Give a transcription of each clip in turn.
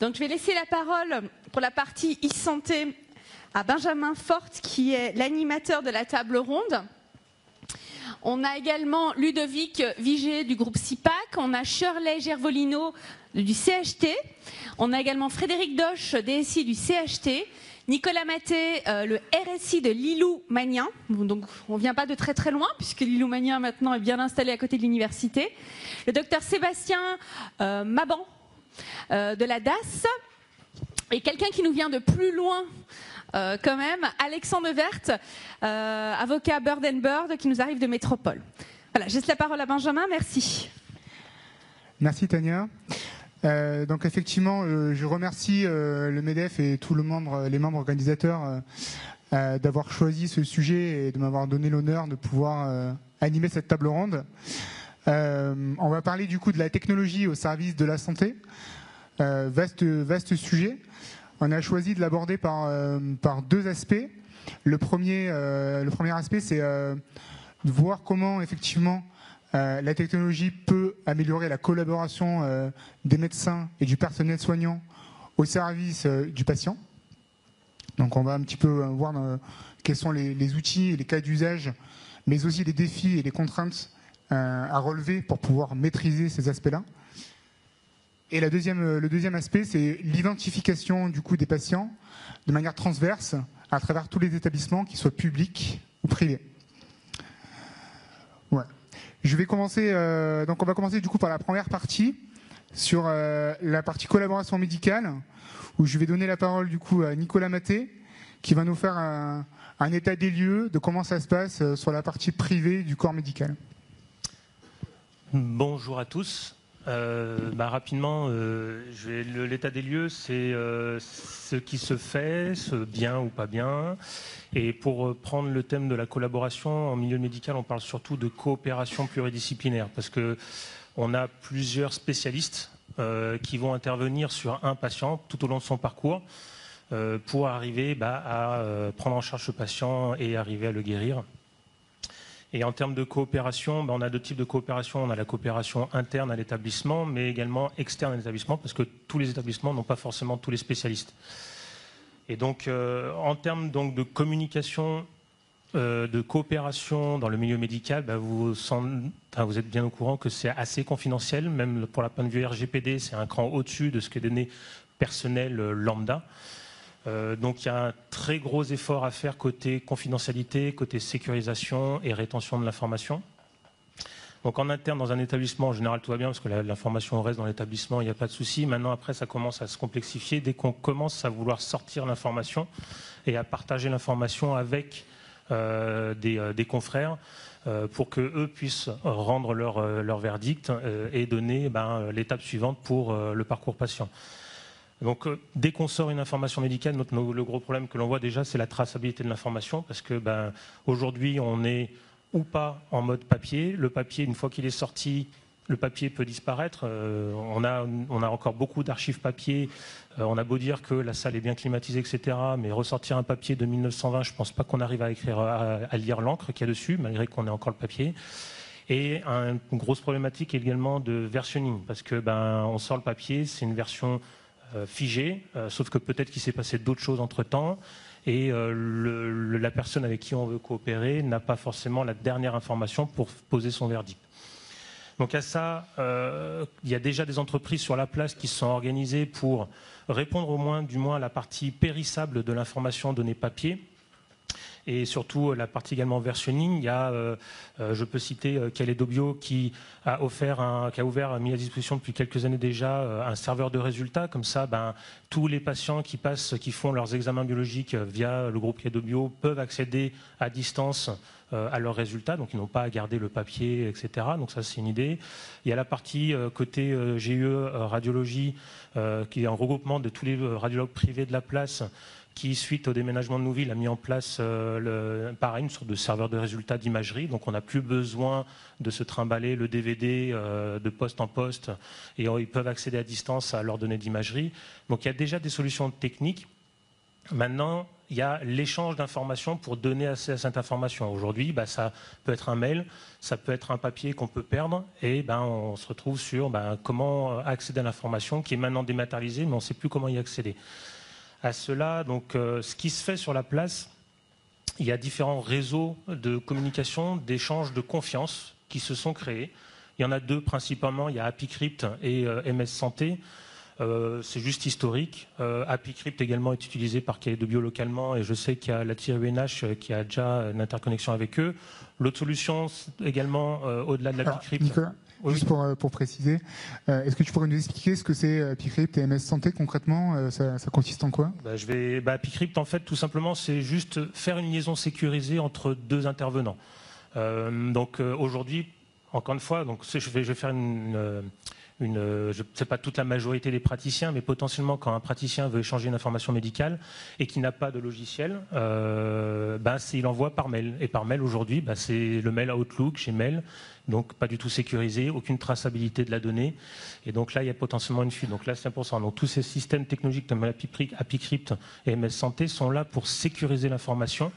Donc je vais laisser la parole pour la partie e-santé à Benjamin Forte, qui est l'animateur de la table ronde. On a également Ludovic Vigé du groupe CIPAC, on a Shirley Gervolino du CHT, on a également Frédéric Doche, DSI du CHT, Nicolas Maté, le RSI de Lilloumania. Donc on ne vient pas de très très loin, puisque Lilloumania maintenant est bien installé à côté de l'université. Le docteur Sébastien Maban de la DAS, et quelqu'un qui nous vient de plus loin quand même, Alexandre Verte, avocat Bird & Bird, qui nous arrive de Métropole. Voilà, je laisse la parole à Benjamin, merci. Merci Tania. Donc effectivement, je remercie le MEDEF et tous les membres organisateurs d'avoir choisi ce sujet et de m'avoir donné l'honneur de pouvoir animer cette table ronde. On va parler du coup de la technologie au service de la santé. Vaste sujet. On a choisi de l'aborder par deux aspects. Le premier aspect, c'est de voir comment effectivement la technologie peut améliorer la collaboration des médecins et du personnel soignant au service du patient. Donc on va un petit peu voir quels sont les outils et les cas d'usage, mais aussi les défis et les contraintes à relever pour pouvoir maîtriser ces aspects-là. Et le deuxième aspect, c'est l'identification du coup des patients de manière transverse à travers tous les établissements, qu'ils soient publics ou privés. Ouais. Je vais commencer. Donc, on va commencer du coup par la première partie sur la partie collaboration médicale, où je vais donner la parole du coup à Nicolas Maté, qui va nous faire un état des lieux de comment ça se passe sur la partie privée du corps médical. Bonjour à tous. Rapidement, l'état des lieux, c'est ce qui se fait, ce bien ou pas bien. Et pour prendre le thème de la collaboration en milieu médical, on parle surtout de coopération pluridisciplinaire, parce que on a plusieurs spécialistes qui vont intervenir sur un patient tout au long de son parcours pour arriver à prendre en charge ce patient et arriver à le guérir. Et en termes de coopération, on a deux types de coopération. On a la coopération interne à l'établissement, mais également externe à l'établissement, parce que tous les établissements n'ont pas forcément tous les spécialistes. Et donc, en termes donc, de communication, de coopération dans le milieu médical, vous êtes bien au courant que c'est assez confidentiel, même pour la point de vue RGPD, c'est un cran au-dessus de ce que donné personnel lambda. Donc il y a un très gros effort à faire côté confidentialité, côté sécurisation et rétention de l'information. Donc en interne, dans un établissement, en général tout va bien parce que l'information reste dans l'établissement, il n'y a pas de souci. Maintenant après, ça commence à se complexifier dès qu'on commence à vouloir sortir l'information et à partager l'information avec des confrères pour qu'eux puissent rendre leur verdict et donner l'étape suivante pour le parcours patient. Donc, dès qu'on sort une information médicale, le gros problème que l'on voit déjà, c'est la traçabilité de l'information, parce que aujourd'hui, on est ou pas en mode papier. Le papier, une fois qu'il est sorti, le papier peut disparaître. On a encore beaucoup d'archives papier. On a beau dire que la salle est bien climatisée, etc. Mais ressortir un papier de 1920, je ne pense pas qu'on arrive à lire l'encre qu'il y a dessus, malgré qu'on ait encore le papier. Et une grosse problématique également de versionning, parce que on sort le papier, c'est une version figé, sauf que peut-être qu'il s'est passé d'autres choses entre-temps et la personne avec qui on veut coopérer n'a pas forcément la dernière information pour poser son verdict. Donc à ça, il y a déjà des entreprises sur la place qui se sont organisées pour répondre du moins à la partie périssable de l'information donnée papier. Et surtout la partie également versionning. Il y a, je peux citer Kaleido qui a mis à disposition depuis quelques années déjà un serveur de résultats. Comme ça, tous les patients qui font leurs examens biologiques via le groupe Kaleido peuvent accéder à distance à leurs résultats. Donc ils n'ont pas à garder le papier, etc. Donc ça, c'est une idée. Il y a la partie côté GUE radiologie qui est un regroupement de tous les radiologues privés de la place, qui, suite au déménagement de Nouville, a mis en place pareil, une sorte de serveur de résultats d'imagerie. Donc on n'a plus besoin de se trimballer le DVD de poste en poste et ils peuvent accéder à distance à leurs données d'imagerie. Donc il y a déjà des solutions techniques. Maintenant, il y a l'échange d'informations pour donner accès à cette information. Aujourd'hui, ça peut être un mail, ça peut être un papier qu'on peut perdre, et on se retrouve sur comment accéder à l'information qui est maintenant dématérialisée, mais on ne sait plus comment y accéder. À cela, donc, ce qui se fait sur la place, il y a différents réseaux de communication, d'échange de confiance qui se sont créés. Il y en a deux principalement, il y a AppyCrypt et MS Santé. C'est juste historique. AppyCrypt également est utilisé par Cahiers de Bio localement, et je sais qu'il y a la TIRUNH qui a déjà une interconnexion avec eux. L'autre solution également, au-delà de l'AppyCrypt. Nicolas, juste pour préciser, est-ce que tu pourrais nous expliquer ce que c'est AppyCrypt et MS Santé concrètement, ça consiste en quoi? AppyCrypt, en fait, tout simplement, c'est juste faire une liaison sécurisée entre deux intervenants. Aujourd'hui, encore une fois, je vais faire je ne sais pas toute la majorité des praticiens, mais potentiellement quand un praticien veut échanger une information médicale et qui n'a pas de logiciel, il envoie par mail. Et par mail aujourd'hui, c'est le mail Outlook, Gmail, donc pas du tout sécurisé, aucune traçabilité de la donnée. Et donc là, il y a potentiellement une fuite. Donc là, c'est important. Donc tous ces systèmes technologiques comme AppyCrypt et MS Santé sont là pour sécuriser l'information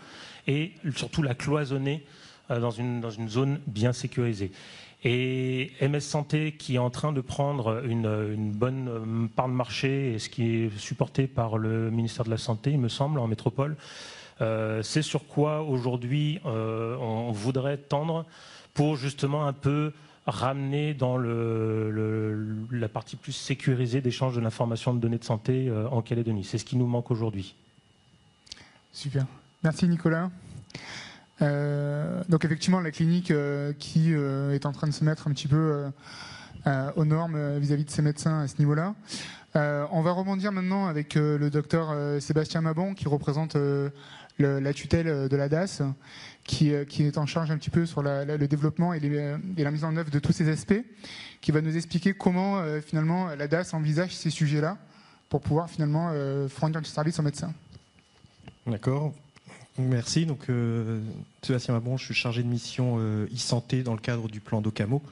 et surtout la cloisonner dans une zone bien sécurisée. Et MS Santé, qui est en train de prendre une bonne part de marché, et ce qui est supporté par le ministère de la Santé, il me semble, en métropole, c'est sur quoi aujourd'hui on voudrait tendre pour justement un peu ramener dans la partie plus sécurisée d'échange de l'information de données de santé en Calédonie. C'est ce qui nous manque aujourd'hui. Super. Merci Nicolas. Donc effectivement, la clinique qui est en train de se mettre un petit peu aux normes vis-à-vis de ses médecins à ce niveau-là. On va rebondir maintenant avec le docteur Sébastien Mabon, qui représente la tutelle de la DAS, qui est en charge un petit peu sur le développement et la mise en œuvre de tous ces aspects, qui va nous expliquer comment finalement la DAS envisage ces sujets-là pour pouvoir finalement fournir du service aux médecins. D'accord. Merci. Donc, Sébastien Mabon, je suis chargé de mission e-santé dans le cadre du plan d'Ocamo,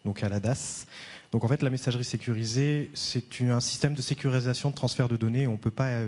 donc à la DAS. Donc, en fait, la messagerie sécurisée, c'est un système de sécurisation de transfert de données. On ne peut pas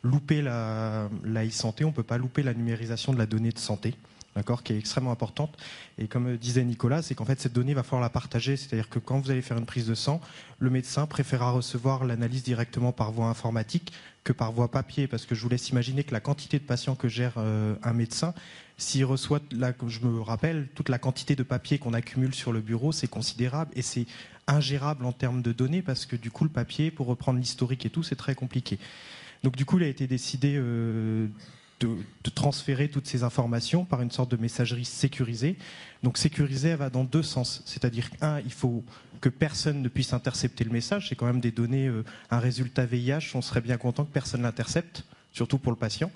louper la e-santé, on ne peut pas louper la numérisation de la donnée de santé, d'accord, qui est extrêmement importante. Et comme disait Nicolas, c'est qu'en fait, cette donnée, va falloir la partager. C'est-à-dire que quand vous allez faire une prise de sang, le médecin préférera recevoir l'analyse directement par voie informatique que par voie papier, parce que je vous laisse imaginer que la quantité de patients que gère un médecin, s'il reçoit, je me rappelle, toute la quantité de papier qu'on accumule sur le bureau, c'est considérable et c'est ingérable en termes de données, parce que du coup, le papier, pour reprendre l'historique et tout, c'est très compliqué. Donc du coup, il a été décidé de transférer toutes ces informations par une sorte de messagerie sécurisée. Donc sécurisée, elle va dans deux sens. C'est-à-dire, il faut que personne ne puisse intercepter le message. C'est quand même des données, un résultat VIH, on serait bien content que personne l'intercepte, surtout pour le patient.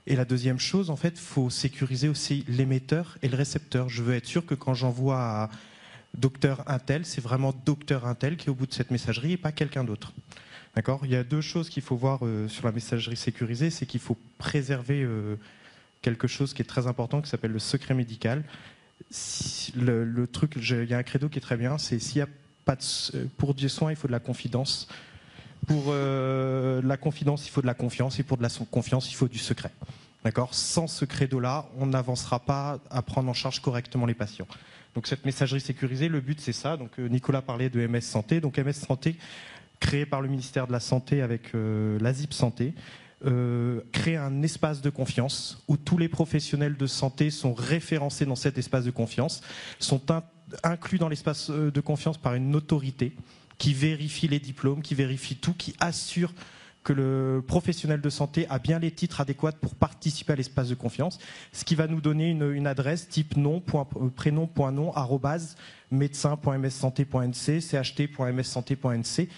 Et la deuxième chose, en fait, il faut sécuriser aussi l'émetteur et le récepteur. Je veux être sûr que quand j'envoie à docteur Intel, c'est vraiment docteur Intel qui est au bout de cette messagerie et pas quelqu'un d'autre. D'accord ? Il y a deux choses qu'il faut voir sur la messagerie sécurisée, c'est qu'il faut préserver quelque chose qui est très important, qui s'appelle le secret médical. Le truc, il y a un credo qui est très bien, c'est s'il y a pas pour des soins, il faut de la confidence. Pour la confidence, il faut de la confiance, et pour de la confiance, il faut du secret. D'accord ? Sans ce credo-là, on n'avancera pas à prendre en charge correctement les patients. Donc cette messagerie sécurisée, le but c'est ça. Donc Nicolas parlait de MS Santé. Donc MS Santé, créé par le ministère de la Santé avec l'ASIP Santé, crée un espace de confiance où tous les professionnels de santé sont référencés dans cet espace de confiance, sont inclus dans l'espace de confiance par une autorité qui vérifie les diplômes, qui vérifie tout, qui assure que le professionnel de santé a bien les titres adéquats pour participer à l'espace de confiance, ce qui va nous donner une adresse type prénom.nom @médecin.mssanté.nc, cht.mssanté.nc.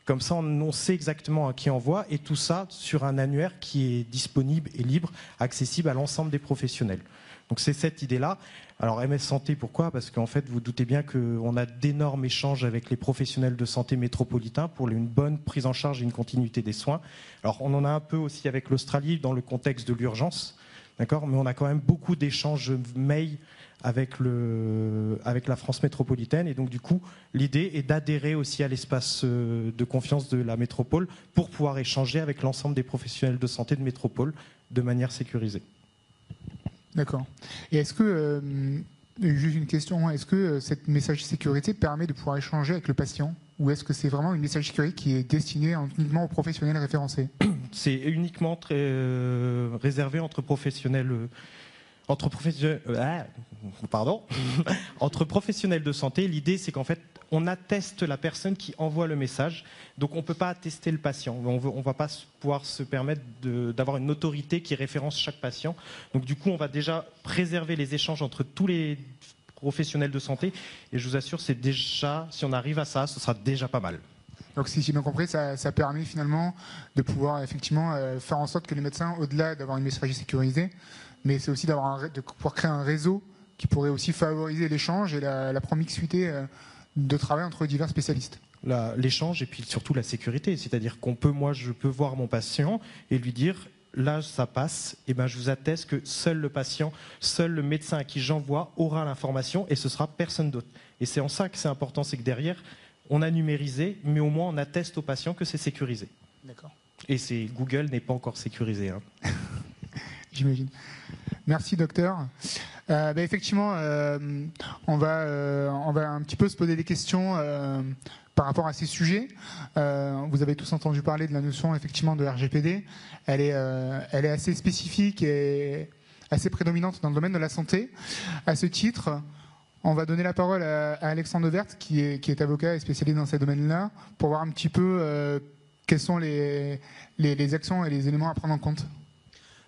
Comme ça, on sait exactement à qui on envoie, et tout ça sur un annuaire qui est disponible et libre, accessible à l'ensemble des professionnels. Donc c'est cette idée-là. Alors MS Santé, pourquoi ? Parce qu'en fait, vous doutez bien qu'on a d'énormes échanges avec les professionnels de santé métropolitains pour une bonne prise en charge et une continuité des soins. Alors on en a un peu aussi avec l'Australie dans le contexte de l'urgence. D'accord, mais on a quand même beaucoup d'échanges mail avec la France métropolitaine, et donc du coup l'idée est d'adhérer aussi à l'espace de confiance de la métropole pour pouvoir échanger avec l'ensemble des professionnels de santé de métropole de manière sécurisée. D'accord. Et est-ce que, juste une question, est-ce que cette messagerie sécurité permet de pouvoir échanger avec le patient, ou est-ce que c'est vraiment une messagerie sécurité qui est destinée uniquement aux professionnels référencés? C'est uniquement réservé entre professionnels entre professionnels de santé. L'idée, c'est qu'en fait, on atteste la personne qui envoie le message. Donc, on ne peut pas attester le patient. On ne va pas pouvoir se permettre d'avoir une autorité qui référence chaque patient. Donc, du coup, on va déjà préserver les échanges entre tous les professionnels de santé. Et je vous assure, c'est déjà, si on arrive à ça, ce sera déjà pas mal. Donc, si j'ai bien compris, ça permet finalement de pouvoir effectivement faire en sorte que les médecins, au-delà d'avoir une messagerie sécurisée, mais c'est aussi de pouvoir créer un réseau qui pourrait aussi favoriser l'échange et la promiscuité de travail entre divers spécialistes. L'échange et puis surtout la sécurité, c'est-à-dire je peux voir mon patient et lui dire là ça passe, et ben je vous atteste que seul le patient, seul le médecin à qui j'envoie aura l'information et ce sera personne d'autre. Et c'est en ça que c'est important, c'est que derrière on a numérisé, mais au moins on atteste au patient que c'est sécurisé. D'accord. Et Google n'est pas encore sécurisé. J'imagine. Merci docteur. Effectivement, on va un petit peu se poser des questions par rapport à ces sujets. Vous avez tous entendu parler de la notion effectivement de RGPD. Elle est assez spécifique et assez prédominante dans le domaine de la santé. À ce titre, on va donner la parole à Alexandre Devert, qui est avocat et spécialisé dans ces domaines-là, pour voir un petit peu quelles sont les actions et les éléments à prendre en compte.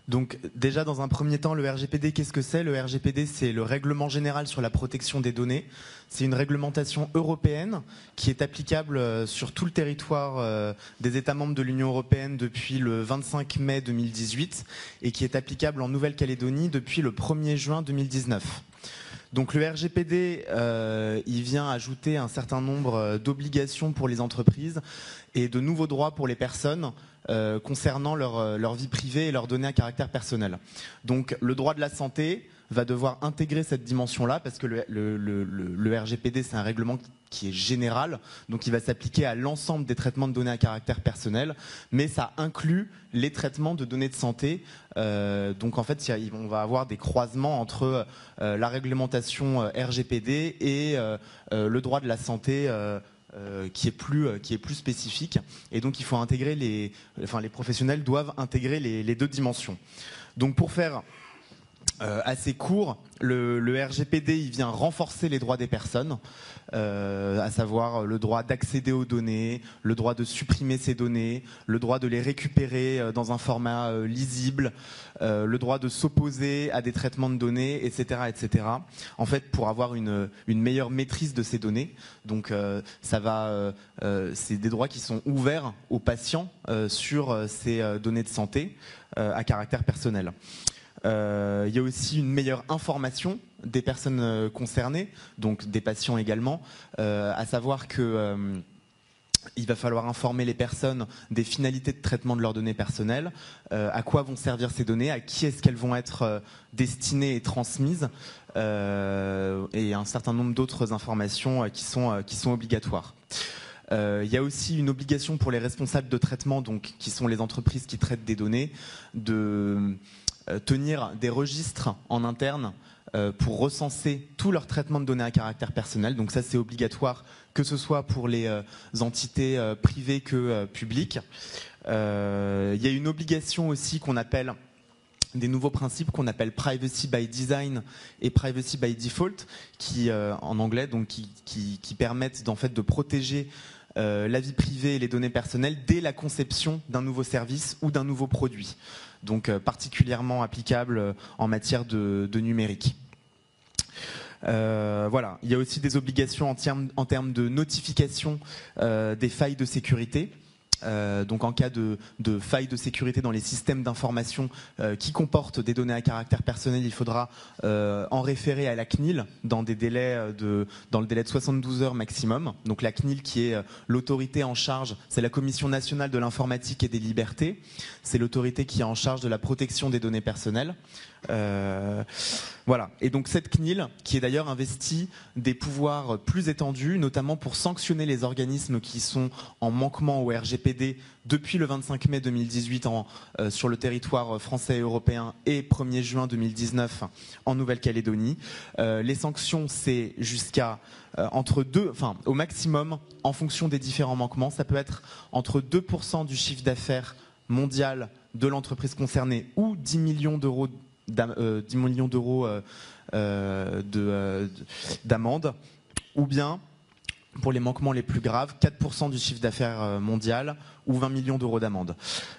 Donc déjà dans un premier temps, le RGPD, qu'est-ce que c'est? Le RGPD, c'est le Règlement général sur la protection des données. C'est une réglementation européenne qui est applicable sur tout le territoire des États membres de l'Union européenne depuis le 25 mai 2018 et qui est applicable en Nouvelle-Calédonie depuis le 1er juin 2019. Donc le RGPD, il vient ajouter un certain nombre d'obligations pour les entreprises et de nouveaux droits pour les personnes concernant leur vie privée et leurs données à caractère personnel. Donc le droit de la santé va devoir intégrer cette dimension-là parce que le RGPD, c'est un règlement qui est général, donc il va s'appliquer à l'ensemble des traitements de données à caractère personnel, mais ça inclut les traitements de données de santé. Donc en fait, on va avoir des croisements entre la réglementation RGPD et le droit de la santé qui est plus spécifique. Et donc il faut intégrer les professionnels doivent intégrer les deux dimensions. Donc pour faire assez court, le RGPD il vient renforcer les droits des personnes, à savoir le droit d'accéder aux données, le droit de supprimer ces données, le droit de les récupérer dans un format lisible, le droit de s'opposer à des traitements de données, etc., etc. En fait, pour avoir une meilleure maîtrise de ces données. Donc, c'est des droits qui sont ouverts aux patients sur ces données de santé à caractère personnel. Il y a aussi une meilleure information des personnes concernées, donc des patients également, à savoir que il va falloir informer les personnes des finalités de traitement de leurs données personnelles, à quoi vont servir ces données, à qui est-ce qu'elles vont être destinées et transmises, et un certain nombre d'autres informations qui sont obligatoires. Il y a aussi une obligation pour les responsables de traitement, donc qui sont les entreprises qui traitent des données, de tenir des registres en interne pour recenser tout leur traitement de données à caractère personnel. Donc ça, c'est obligatoire, que ce soit pour les entités privées que publiques. Il y a une obligation aussi qu'on appelle des nouveaux principes qu'on appelle privacy by design et privacy by default, qui en anglais, donc qui permettent en fait de protéger la vie privée et les données personnelles dès la conception d'un nouveau service ou d'un nouveau produit. Donc particulièrement applicable en matière de numérique. Voilà. Il y a aussi des obligations en termes de notification des failles de sécurité. Donc en cas de faille de sécurité dans les systèmes d'information qui comportent des données à caractère personnel, il faudra en référer à la CNIL dans le délai de 72 heures maximum. Donc la CNIL qui est l'autorité en charge, c'est la Commission nationale de l'informatique et des libertés. C'est l'autorité qui est en charge de la protection des données personnelles. Voilà. Et donc cette CNIL, qui est d'ailleurs investie des pouvoirs plus étendus, notamment pour sanctionner les organismes qui sont en manquement au RGPD depuis le 25 mai 2018 sur le territoire français et européen et 1er juin 2019 en Nouvelle-Calédonie. Les sanctions, c'est jusqu'à au maximum, en fonction des différents manquements, ça peut être entre 2% du chiffre d'affaires mondial de l'entreprise concernée ou 10 millions d'euros d'amende, ou bien, pour les manquements les plus graves, 4% du chiffre d'affaires mondial ou 20 millions d'euros d'amende.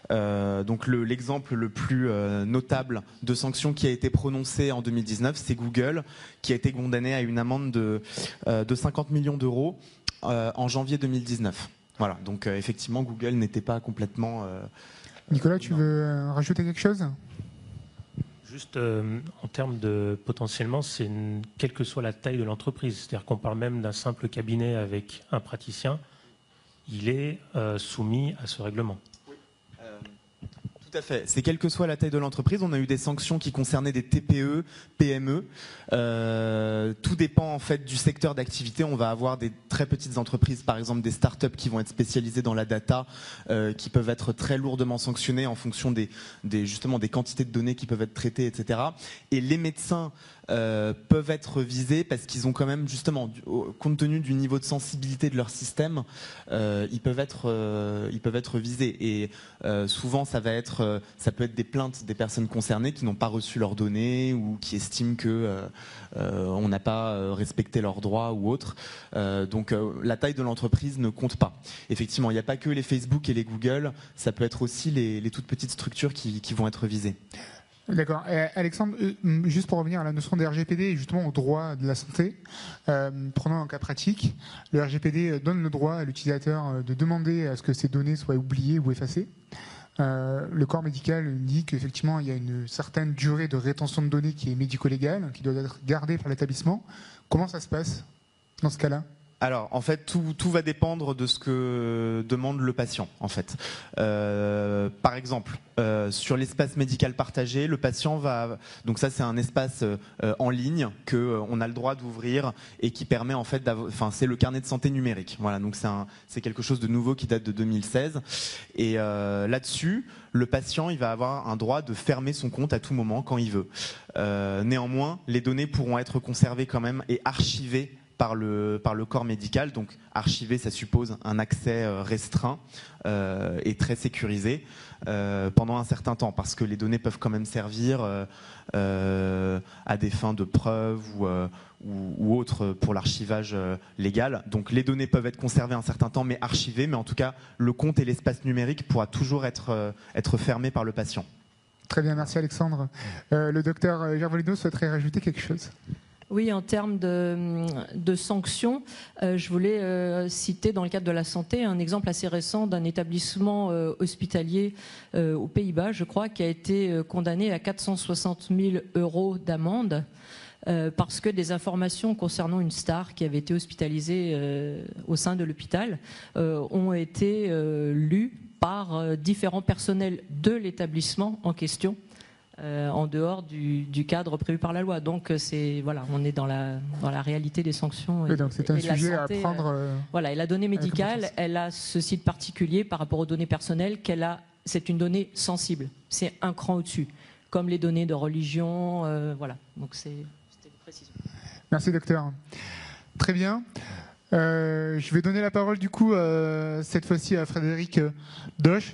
Donc l'exemple le plus notable de sanction qui a été prononcé en 2019, c'est Google, qui a été condamné à une amende de 50 millions d'euros en janvier 2019. Voilà, donc effectivement, Google n'était pas complètement... Nicolas, tu veux rajouter quelque chose ? Juste en termes de potentiellement, c'est quelle que soit la taille de l'entreprise. C'est-à-dire qu'on parle même d'un simple cabinet avec un praticien, il est soumis à ce règlement. Tout à fait. C'est quelle que soit la taille de l'entreprise. On a eu des sanctions qui concernaient des TPE, PME. Tout dépend en fait du secteur d'activité. On va avoir des très petites entreprises, par exemple des startups qui vont être spécialisées dans la data, qui peuvent être très lourdement sanctionnées en fonction justement des quantités de données qui peuvent être traitées, etc. Et les médecins peuvent être visés parce qu'ils ont quand même justement, compte tenu du niveau de sensibilité de leur système, ils peuvent être visés. Et souvent, ça peut être des plaintes des personnes concernées qui n'ont pas reçu leurs données ou qui estiment que on n'a pas respecté leurs droits ou autre. Donc la taille de l'entreprise ne compte pas. Effectivement, il n'y a pas que les Facebook et les Google, ça peut être aussi les toutes petites structures qui vont être visées. D'accord. Alexandre, juste pour revenir à la notion de RGPD et justement au droit de la santé, prenons un cas pratique. Le RGPD donne le droit à l'utilisateur de demander à ce que ses données soient oubliées ou effacées. Le corps médical dit qu'effectivement il y a une certaine durée de rétention de données qui est médico-légale, qui doit être gardée par l'établissement. Comment ça se passe dans ce cas-là ? Alors, en fait, tout va dépendre de ce que demande le patient, en fait. Par exemple, sur l'espace médical partagé, le patient va... Donc ça, c'est un espace en ligne qu'on a le droit d'ouvrir et qui permet, en fait, c'est le carnet de santé numérique. Voilà, donc c'est quelque chose de nouveau qui date de 2016. Et là-dessus, le patient, il va avoir un droit de fermer son compte à tout moment, quand il veut. Néanmoins, les données pourront être conservées quand même et archivées par le corps médical. Donc archiver, ça suppose un accès restreint et très sécurisé pendant un certain temps, parce que les données peuvent quand même servir à des fins de preuve ou autres pour l'archivage légal. Donc les données peuvent être conservées un certain temps mais archivées, mais en tout cas le compte et l'espace numérique pourra toujours être fermé par le patient. Très bien, merci Alexandre. Le docteur Gervolino souhaiterait rajouter quelque chose. Oui, en termes de sanctions, je voulais citer dans le cadre de la santé un exemple assez récent d'un établissement hospitalier aux Pays-Bas, je crois, qui a été condamné à 460 000 € d'amende parce que des informations concernant une star qui avait été hospitalisée au sein de l'hôpital ont été lues par différents personnels de l'établissement en question. En dehors du cadre prévu par la loi. Donc on est dans la réalité des sanctions. Oui, donc c'est un sujet santé, à prendre. Voilà, et la donnée médicale, elle a ce site particulier par rapport aux données personnelles c'est une donnée sensible. C'est un cran au-dessus, comme les données de religion. Voilà. Donc c'était une précision. Merci docteur. Très bien. Je vais donner la parole du coup cette fois-ci à Frédéric Doche,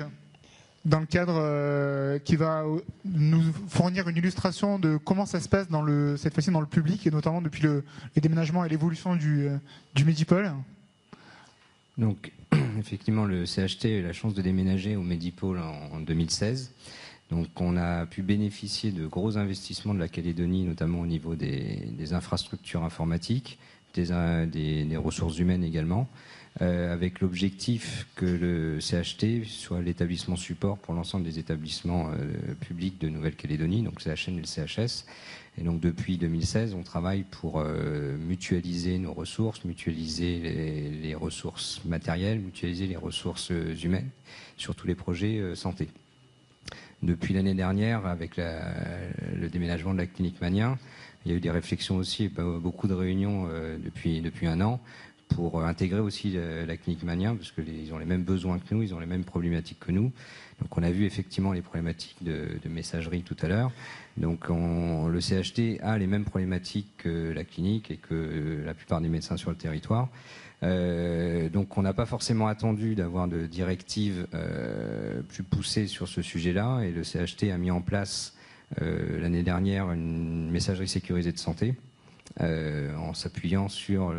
dans le cadre qui va nous fournir une illustration de comment ça se passe cette fois-ci dans le public, et notamment depuis le déménagement et l'évolution du Medipôle. Donc, effectivement, le CHT a eu la chance de déménager au Medipôle en 2016. Donc, on a pu bénéficier de gros investissements de la Calédonie, notamment au niveau des infrastructures informatiques, des ressources humaines également, avec l'objectif que le CHT soit l'établissement support pour l'ensemble des établissements publics de Nouvelle-Calédonie, donc CHN et le CHS. Et donc depuis 2016, on travaille pour mutualiser nos ressources, mutualiser les ressources matérielles, mutualiser les ressources humaines sur tous les projets santé. depuis l'année dernière, avec le déménagement de la clinique Magnien, il y a eu des réflexions aussi, beaucoup de réunions depuis un an, pour intégrer aussi la clinique Magnien, parce qu'ils ont les mêmes besoins que nous, ils ont les mêmes problématiques que nous. Donc on a vu effectivement les problématiques de messagerie tout à l'heure. Donc le CHT a les mêmes problématiques que la clinique et que la plupart des médecins sur le territoire. Donc on n'a pas forcément attendu d'avoir de directives plus poussées sur ce sujet-là, et le CHT a mis en place l'année dernière une messagerie sécurisée de santé, en s'appuyant sur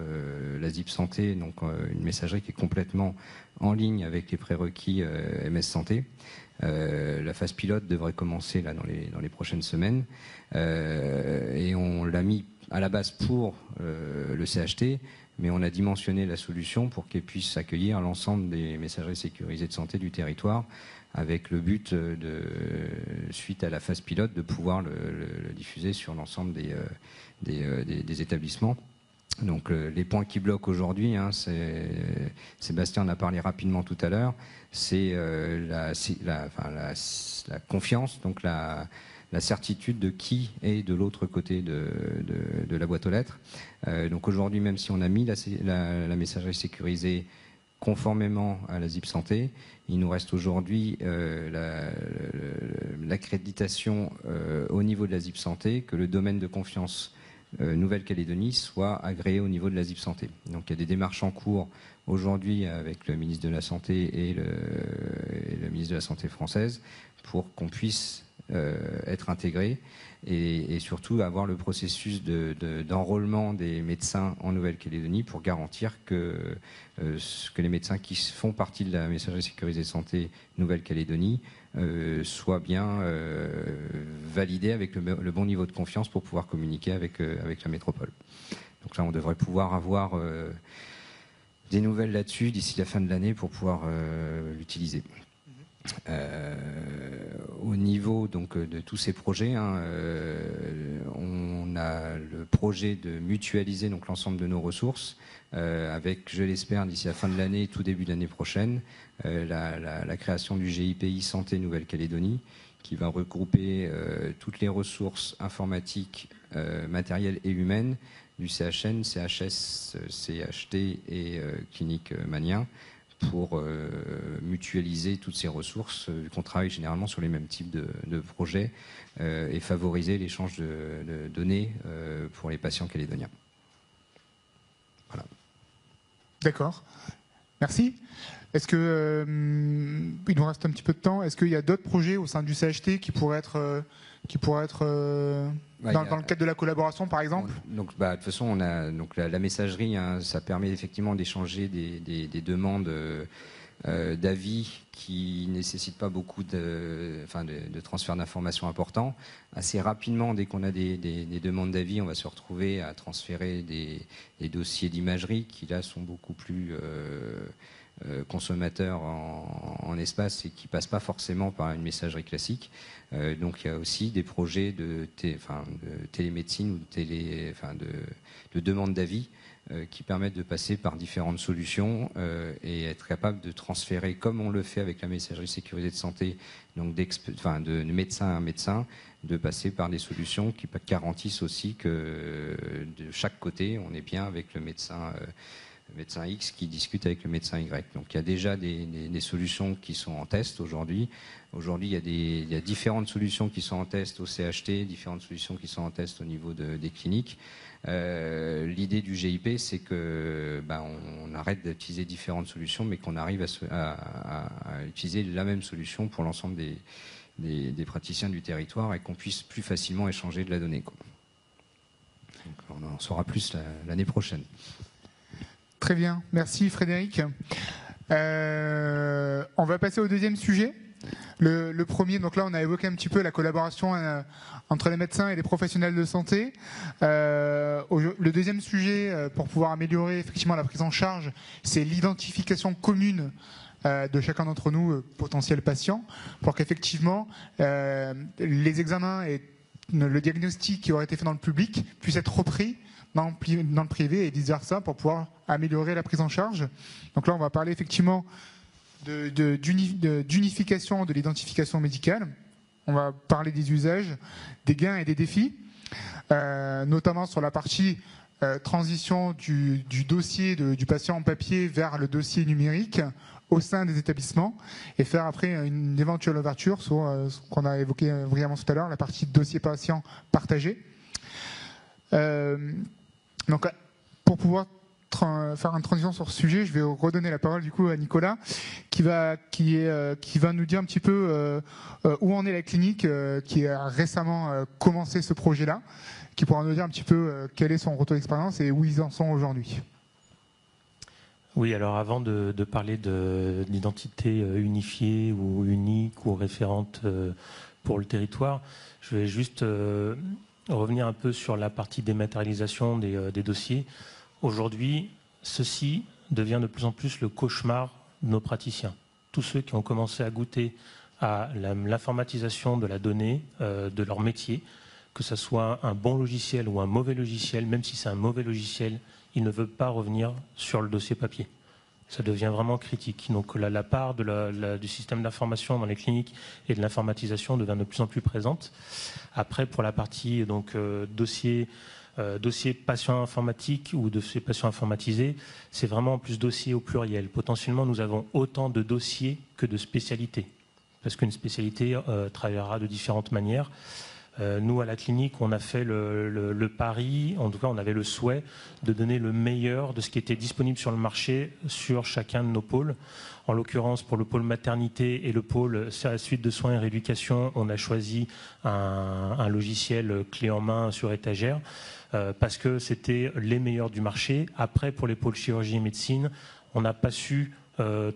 la ZIP Santé, donc une messagerie qui est complètement en ligne avec les prérequis MS Santé. La phase pilote devrait commencer là dans les prochaines semaines, et on l'a mis à la base pour le CHT, mais on a dimensionné la solution pour qu'elle puisse accueillir l'ensemble des messageries sécurisées de santé du territoire, avec le but suite à la phase pilote, de pouvoir le diffuser sur l'ensemble des établissements. Donc les points qui bloquent aujourd'hui, Sébastien en a parlé rapidement tout à l'heure, c'est la confiance, donc la certitude de qui est de l'autre côté de la boîte aux lettres. Donc aujourd'hui, même si on a mis la messagerie sécurisée conformément à la ZIP Santé, il nous reste aujourd'hui l'accréditation au niveau de la ZIP Santé, que le domaine de confiance Nouvelle-Calédonie soit agréé au niveau de la ZIP Santé. Donc il y a des démarches en cours aujourd'hui avec le ministre de la Santé et le ministre de la Santé française pour qu'on puisse être intégré et surtout avoir le processus d'enrôlement des médecins en Nouvelle-Calédonie pour garantir que les médecins qui font partie de la messagerie sécurisée de santé Nouvelle-Calédonie soient bien validés avec le bon niveau de confiance pour pouvoir communiquer avec la métropole. Donc là, on devrait pouvoir avoir des nouvelles là-dessus d'ici la fin de l'année pour pouvoir l'utiliser. Au niveau donc de tous ces projets, on a le projet de mutualiser donc l'ensemble de nos ressources avec, je l'espère, d'ici la fin de l'année, tout début de l'année prochaine, la création du GIPI Santé Nouvelle-Calédonie, qui va regrouper toutes les ressources informatiques, matérielles et humaines du CHN, CHS, CHT et Clinique Magnien, pour mutualiser toutes ces ressources, vu qu'on travaille généralement sur les mêmes types de projets, et favoriser l'échange de données pour les patients calédoniens. Voilà. D'accord. Merci. Est-ce que il nous reste un petit peu de temps? Est-ce qu'il y a d'autres projets au sein du CHT qui pourraient être dans le cadre de la collaboration, par exemple? Donc, de toute façon, on a donc la messagerie, ça permet effectivement d'échanger des demandes d'avis qui ne nécessitent pas beaucoup de transfert d'informations importants. Assez rapidement, dès qu'on a des demandes d'avis, on va se retrouver à transférer des dossiers d'imagerie qui là sont beaucoup plus consommateurs en espace et qui ne passent pas forcément par une messagerie classique. Donc il y a aussi des projets de télémédecine ou de demande d'avis qui permettent de passer par différentes solutions et être capable de transférer, comme on le fait avec la messagerie sécurisée de santé, donc de médecin à médecin, de passer par des solutions qui garantissent aussi que de chaque côté, on est bien avec le médecin X qui discute avec le médecin Y. Donc il y a déjà des solutions qui sont en test aujourd'hui. Aujourd'hui, il y a différentes solutions qui sont en test au CHT, différentes solutions qui sont en test au niveau des cliniques. L'idée du GIP, c'est que on arrête d'utiliser différentes solutions, mais qu'on arrive à utiliser la même solution pour l'ensemble des praticiens du territoire et qu'on puisse plus facilement échanger de la donnée, quoi. Donc, on en saura plus l'année prochaine. Très bien, merci Frédéric. On va passer au deuxième sujet. Le premier, donc là on a évoqué un petit peu la collaboration entre les médecins et les professionnels de santé. Le deuxième sujet, pour pouvoir améliorer effectivement la prise en charge, c'est l'identification commune de chacun d'entre nous, potentiels patients, pour qu'effectivement les examens et le diagnostic qui aurait été fait dans le public puisse être repris dans le privé et vice-versa pour pouvoir améliorer la prise en charge. Donc là, on va parler effectivement d'unification de l'identification médicale. on va parler des usages, des gains et des défis, notamment sur la partie transition du dossier du patient en papier vers le dossier numérique au sein des établissements, et faire après une éventuelle ouverture sur ce qu'on a évoqué brièvement tout à l'heure, la partie dossier patient partagé. Donc, pour pouvoir faire une transition sur ce sujet, je vais redonner la parole du coup à Nicolas, qui va nous dire un petit peu où en est la clinique qui a récemment commencé ce projet-là, qui pourra nous dire un petit peu quel est son retour d'expérience et où ils en sont aujourd'hui. Oui, alors avant de parler d'identité unifiée ou unique ou référente pour le territoire, je vais juste revenir un peu sur la partie dématérialisation des dossiers. Aujourd'hui, ceci devient de plus en plus le cauchemar de nos praticiens. Tous ceux qui ont commencé à goûter à l'informatisation de la donnée, de leur métier, que ce soit un bon logiciel ou un mauvais logiciel, même si c'est un mauvais logiciel, ils ne veulent pas revenir sur le dossier papier. Ça devient vraiment critique. Donc la part du système d'information dans les cliniques et de l'informatisation devient de plus en plus présente. Après, pour la partie donc, dossier patient informatique ou dossier patient informatisé, c'est vraiment en plus dossier au pluriel. Potentiellement, nous avons autant de dossiers que de spécialités, parce qu'une spécialité travaillera de différentes manières. Nous, à la clinique, on a fait le pari, en tout cas on avait le souhait de donner le meilleur de ce qui était disponible sur le marché sur chacun de nos pôles. En l'occurrence, pour le pôle maternité et le pôle suite de soins et rééducation, on a choisi un logiciel clé en main sur étagère parce que c'était les meilleurs du marché. Après, pour les pôles chirurgie et médecine, on n'a pas su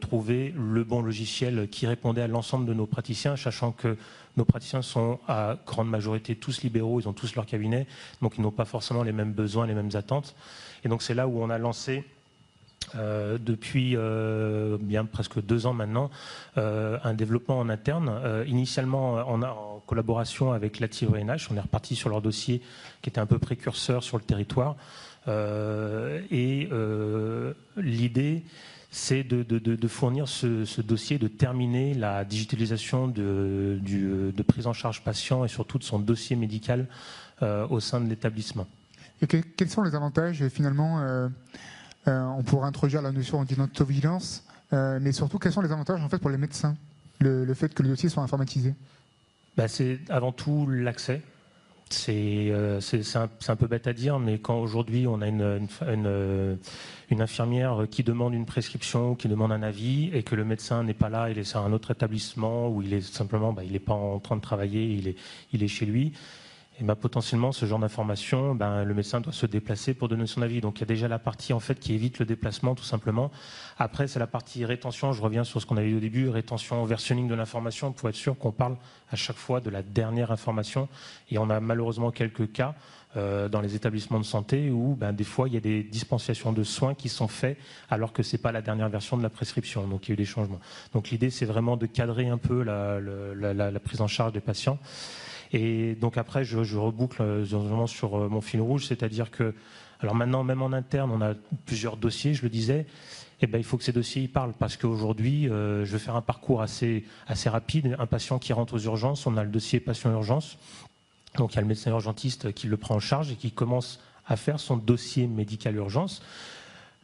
trouver le bon logiciel qui répondait à l'ensemble de nos praticiens, sachant que nos praticiens sont à grande majorité tous libéraux, ils ont tous leur cabinet, donc ils n'ont pas forcément les mêmes besoins, les mêmes attentes. Et donc c'est là où on a lancé depuis bien presque 2 ans maintenant un développement en interne. Initialement, en collaboration avec l'ATI-ENH, on est reparti sur leur dossier qui était un peu précurseur sur le territoire. L'idée, c'est de fournir ce dossier, de terminer la digitalisation de prise en charge patient et surtout de son dossier médical au sein de l'établissement. Et quels sont les avantages finalement on pourrait introduire la notion d'identité-vigilance, mais surtout quels sont les avantages en fait pour les médecins, le fait que le dossier soit informatisé? C'est avant tout l'accès. C'est un peu bête à dire, mais quand aujourd'hui on a une infirmière qui demande une prescription, qui demande un avis, et que le médecin n'est pas là, il est sur un autre établissement, où il est simplement, il n'est pas en train de travailler, il est chez lui, et potentiellement ce genre d'information, le médecin doit se déplacer pour donner son avis. Donc il y a déjà la partie en fait qui évite le déplacement tout simplement. Après c'est la partie rétention, je reviens sur ce qu'on avait dit au début, rétention, versionning de l'information, pour être sûr qu'on parle à chaque fois de la dernière information. Et on a malheureusement quelques cas dans les établissements de santé où des fois il y a des dispensations de soins qui sont faits alors que c'est pas la dernière version de la prescription. Donc il y a eu des changements. Donc l'idée c'est vraiment de cadrer un peu la prise en charge des patients. Et donc après, je reboucle vraiment sur mon fil rouge, c'est-à-dire que, alors maintenant, même en interne, on a plusieurs dossiers, je le disais, et il faut que ces dossiers y parlent, parce qu'aujourd'hui, je vais faire un parcours assez rapide. Un patient qui rentre aux urgences, on a le dossier patient urgence, donc il y a le médecin urgentiste qui le prend en charge et qui commence à faire son dossier médical urgence.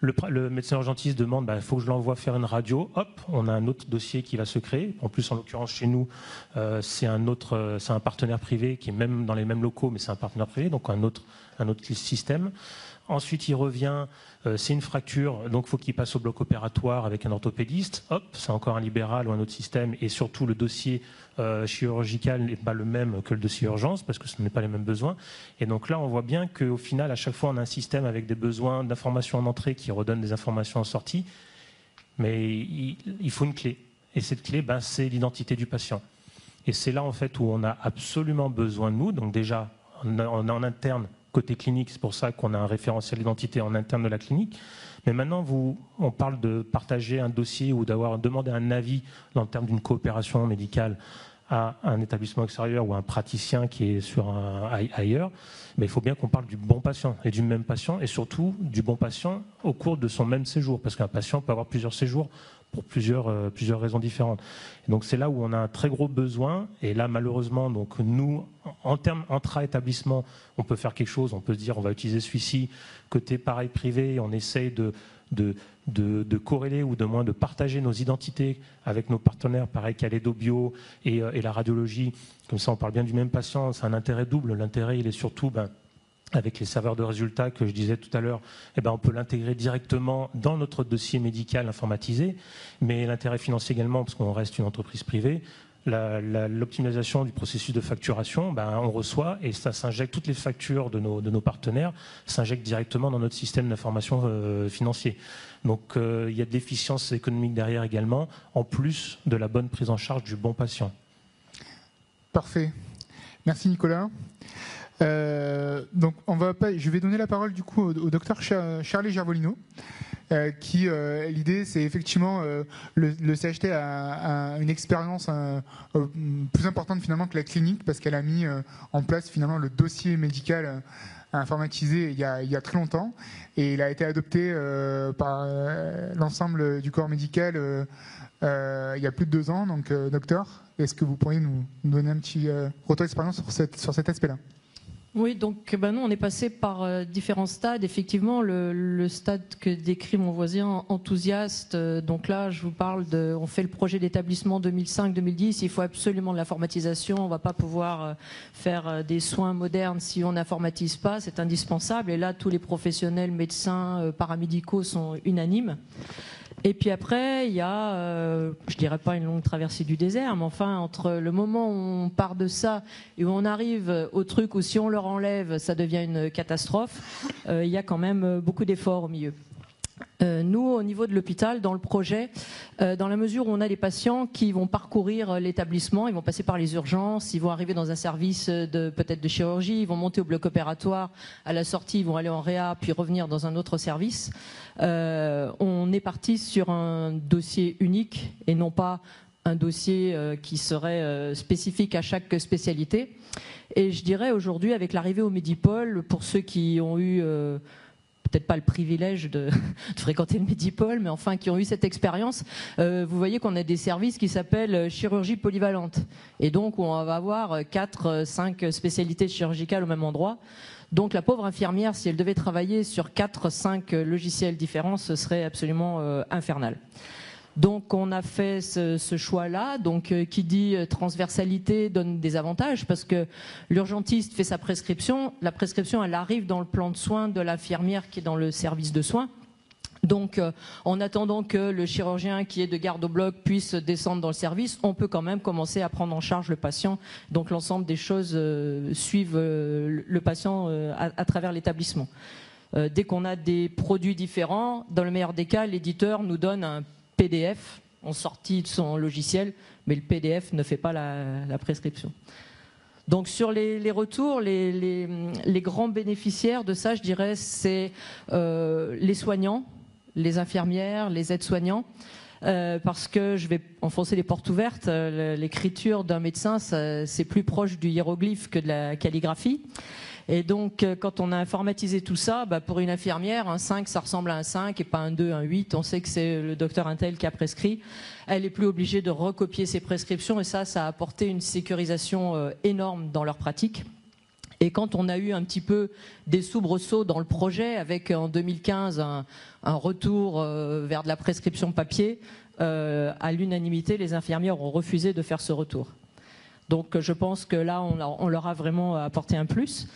Le médecin urgentiste demande, il faut que je l'envoie faire une radio. Hop, on a un autre dossier qui va se créer. En plus, en l'occurrence, chez nous, c'est un partenaire privé qui est même dans les mêmes locaux, mais c'est un partenaire privé, donc un autre système. Ensuite, il revient, c'est une fracture, donc il faut qu'il passe au bloc opératoire avec un orthopédiste. Hop, c'est encore un libéral ou un autre système. Et surtout, le dossier chirurgical n'est pas le même que le dossier urgence, parce que ce n'est pas les mêmes besoins. Et donc là, on voit bien qu'au final, à chaque fois, on a un système avec des besoins d'informations en entrée qui redonnent des informations en sortie. Mais il faut une clé. Et cette clé, c'est l'identité du patient. Et c'est là, en fait, où on a absolument besoin de nous. Donc déjà, on a en interne, côté clinique, c'est pour ça qu'on a un référentiel d'identité en interne de la clinique. Mais maintenant, on parle de partager un dossier ou d'avoir demandé un avis dans le terme d'une coopération médicale à un établissement extérieur ou à un praticien qui est ailleurs. Mais il faut bien qu'on parle du bon patient et du même patient, et surtout du bon patient au cours de son même séjour. Parce qu'un patient peut avoir plusieurs séjours pour plusieurs raisons différentes. Et donc c'est là où on a un très gros besoin. Et là, malheureusement, donc nous, en termes intra-établissement, on peut faire quelque chose. On peut se dire, on va utiliser celui-ci côté pareil privé. On essaye de corréler ou de moins de partager nos identités avec nos partenaires, pareil Kalédo Bio et la radiologie. Comme ça, on parle bien du même patient. C'est un intérêt double. L'intérêt, il est surtout avec les serveurs de résultats que je disais tout à l'heure, on peut l'intégrer directement dans notre dossier médical informatisé, mais l'intérêt financier également, parce qu'on reste une entreprise privée, l'optimisation du processus de facturation, on reçoit et ça s'injecte, toutes les factures de nos partenaires s'injectent directement dans notre système d'information financier. Donc il y a de l'efficience économique derrière également, en plus de la bonne prise en charge du bon patient. Parfait. Merci Nicolas. Donc je vais donner la parole du coup au docteur Charlie Gervolino, qui l'idée c'est effectivement le CHT a une expérience plus importante finalement que la clinique, parce qu'elle a mis en place finalement le dossier médical informatisé il y a très longtemps, et il a été adopté par l'ensemble du corps médical il y a plus de 2 ans. Donc docteur, est-ce que vous pourriez nous donner un petit retour d'expérience sur cet aspect-là? Oui, donc nous on est passé par différents stades. Effectivement, le stade que décrit mon voisin enthousiaste, donc là je vous parle on fait le projet d'établissement 2005-2010, il faut absolument de l'informatisation, on ne va pas pouvoir faire des soins modernes si on n'informatise pas, c'est indispensable. Et là tous les professionnels, médecins, paramédicaux sont unanimes. Et puis après, il y a, je dirais pas une longue traversée du désert, mais enfin, entre le moment où on part de ça et où on arrive au truc où si on leur enlève, ça devient une catastrophe, il y a quand même beaucoup d'efforts au milieu. Nous, au niveau de l'hôpital, dans le projet, dans la mesure où on a des patients qui vont parcourir l'établissement, ils vont passer par les urgences, ils vont arriver dans un service peut-être de chirurgie, ils vont monter au bloc opératoire, à la sortie ils vont aller en réa, puis revenir dans un autre service. On est parti sur un dossier unique et non pas un dossier qui serait spécifique à chaque spécialité. Et je dirais aujourd'hui, avec l'arrivée au Medipôle, pour ceux qui ont eu peut-être pas le privilège de fréquenter le Medipôle, mais enfin qui ont eu cette expérience, vous voyez qu'on a des services qui s'appellent chirurgie polyvalente. Et donc on va avoir 4-5 spécialités chirurgicales au même endroit. Donc la pauvre infirmière, si elle devait travailler sur 4-5 logiciels différents, ce serait absolument infernal. Donc on a fait ce choix-là. Donc qui dit transversalité donne des avantages, parce que l'urgentiste fait sa prescription. La prescription, elle arrive dans le plan de soins de l'infirmière qui est dans le service de soins. Donc en attendant que le chirurgien qui est de garde au bloc puisse descendre dans le service, on peut quand même commencer à prendre en charge le patient. Donc l'ensemble des choses suivent le patient à travers l'établissement. Dès qu'on a des produits différents, dans le meilleur des cas, l'éditeur nous donne un PDF en sortie de son logiciel, mais le PDF ne fait pas la prescription. Donc sur les retours, les grands bénéficiaires de ça, je dirais, c'est les soignants, les infirmières, les aides-soignants, parce que je vais enfoncer les portes ouvertes, l'écriture d'un médecin, c'est plus proche du hiéroglyphe que de la calligraphie. Et donc, quand on a informatisé tout ça, pour une infirmière, un 5, ça ressemble à un 5 et pas un 2, un 8. On sait que c'est le docteur Intel qui a prescrit. Elle est plus obligée de recopier ses prescriptions et ça a apporté une sécurisation énorme dans leur pratique. Et quand on a eu un petit peu des soubresauts dans le projet, avec en 2015 un retour vers de la prescription papier, à l'unanimité, les infirmières ont refusé de faire ce retour. Donc je pense que là, on leur a vraiment apporté un plus.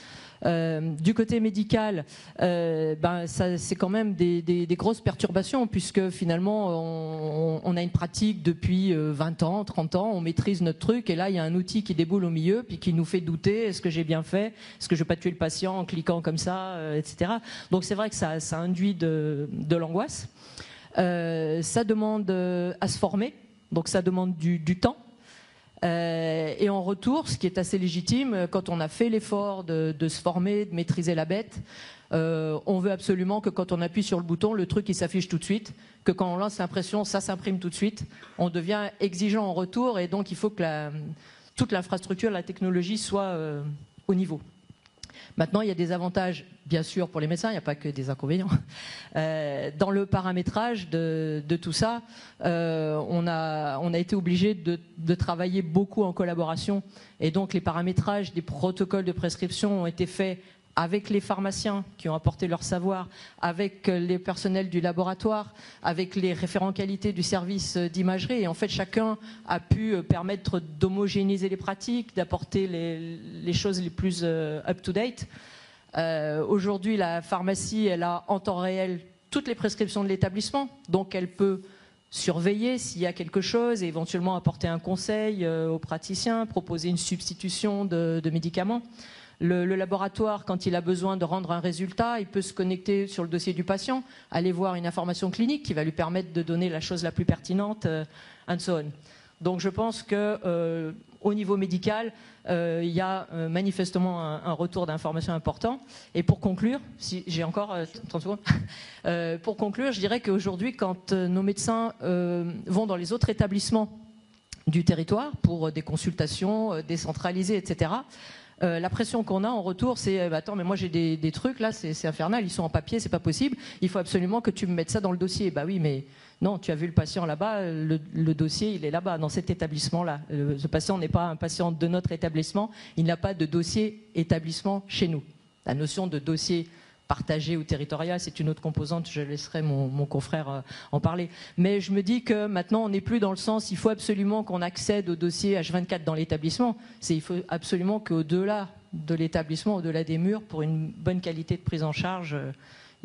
Du côté médical, c'est quand même des grosses perturbations, puisque finalement, on a une pratique depuis 20 ans, 30 ans, on maîtrise notre truc, et là, il y a un outil qui déboule au milieu, puis qui nous fait douter, est-ce que j'ai bien fait, est-ce que je ne vais pas tuer le patient en cliquant comme ça, etc. Donc c'est vrai que ça induit de l'angoisse. Ça demande à se former, donc ça demande du temps. Et en retour, ce qui est assez légitime, quand on a fait l'effort de se former, de maîtriser la bête, on veut absolument que quand on appuie sur le bouton, le truc il s'affiche tout de suite, que quand on lance l'impression, ça s'imprime tout de suite. On devient exigeant en retour, et donc il faut que toute l'infrastructure, la technologie soit au niveau. Maintenant, il y a des avantages, bien sûr, pour les médecins, il n'y a pas que des inconvénients. Dans le paramétrage de tout ça, on a été obligé de travailler beaucoup en collaboration. Et donc, les paramétrages des protocoles de prescription ont été faits avec les pharmaciens qui ont apporté leur savoir, avec les personnels du laboratoire, avec les référents qualité du service d'imagerie. Et en fait, chacun a pu permettre d'homogénéiser les pratiques, d'apporter les choses les plus up-to-date. Aujourd'hui, la pharmacie, elle a en temps réel toutes les prescriptions de l'établissement, donc elle peut surveiller s'il y a quelque chose et éventuellement apporter un conseil aux praticiens, proposer une substitution de médicaments. Le laboratoire, quand il a besoin de rendre un résultat, il peut se connecter sur le dossier du patient, aller voir une information clinique qui va lui permettre de donner la chose la plus pertinente, and so on. Donc je pense que au niveau médical, il y a manifestement un retour d'information important. Et pour conclure, si j'ai encore 30 secondes, pour conclure, je dirais qu'aujourd'hui, quand nos médecins vont dans les autres établissements du territoire pour des consultations décentralisées, etc., la pression qu'on a en retour, c'est attends, mais moi j'ai des trucs là, c'est infernal, ils sont en papier, c'est pas possible. Il faut absolument que tu me mettes ça dans le dossier. Bah oui, mais non, tu as vu le patient là-bas, le dossier il est là-bas, dans cet établissement-là. Ce patient n'est pas un patient de notre établissement, il n'a pas de dossier établissement chez nous. La notion de dossier partagé ou territorial, c'est une autre composante, je laisserai mon confrère en parler. Mais je me dis que maintenant, on n'est plus dans le sens, il faut absolument qu'on accède au dossier H24 dans l'établissement, il faut absolument qu'au-delà de l'établissement, au-delà des murs, pour une bonne qualité de prise en charge,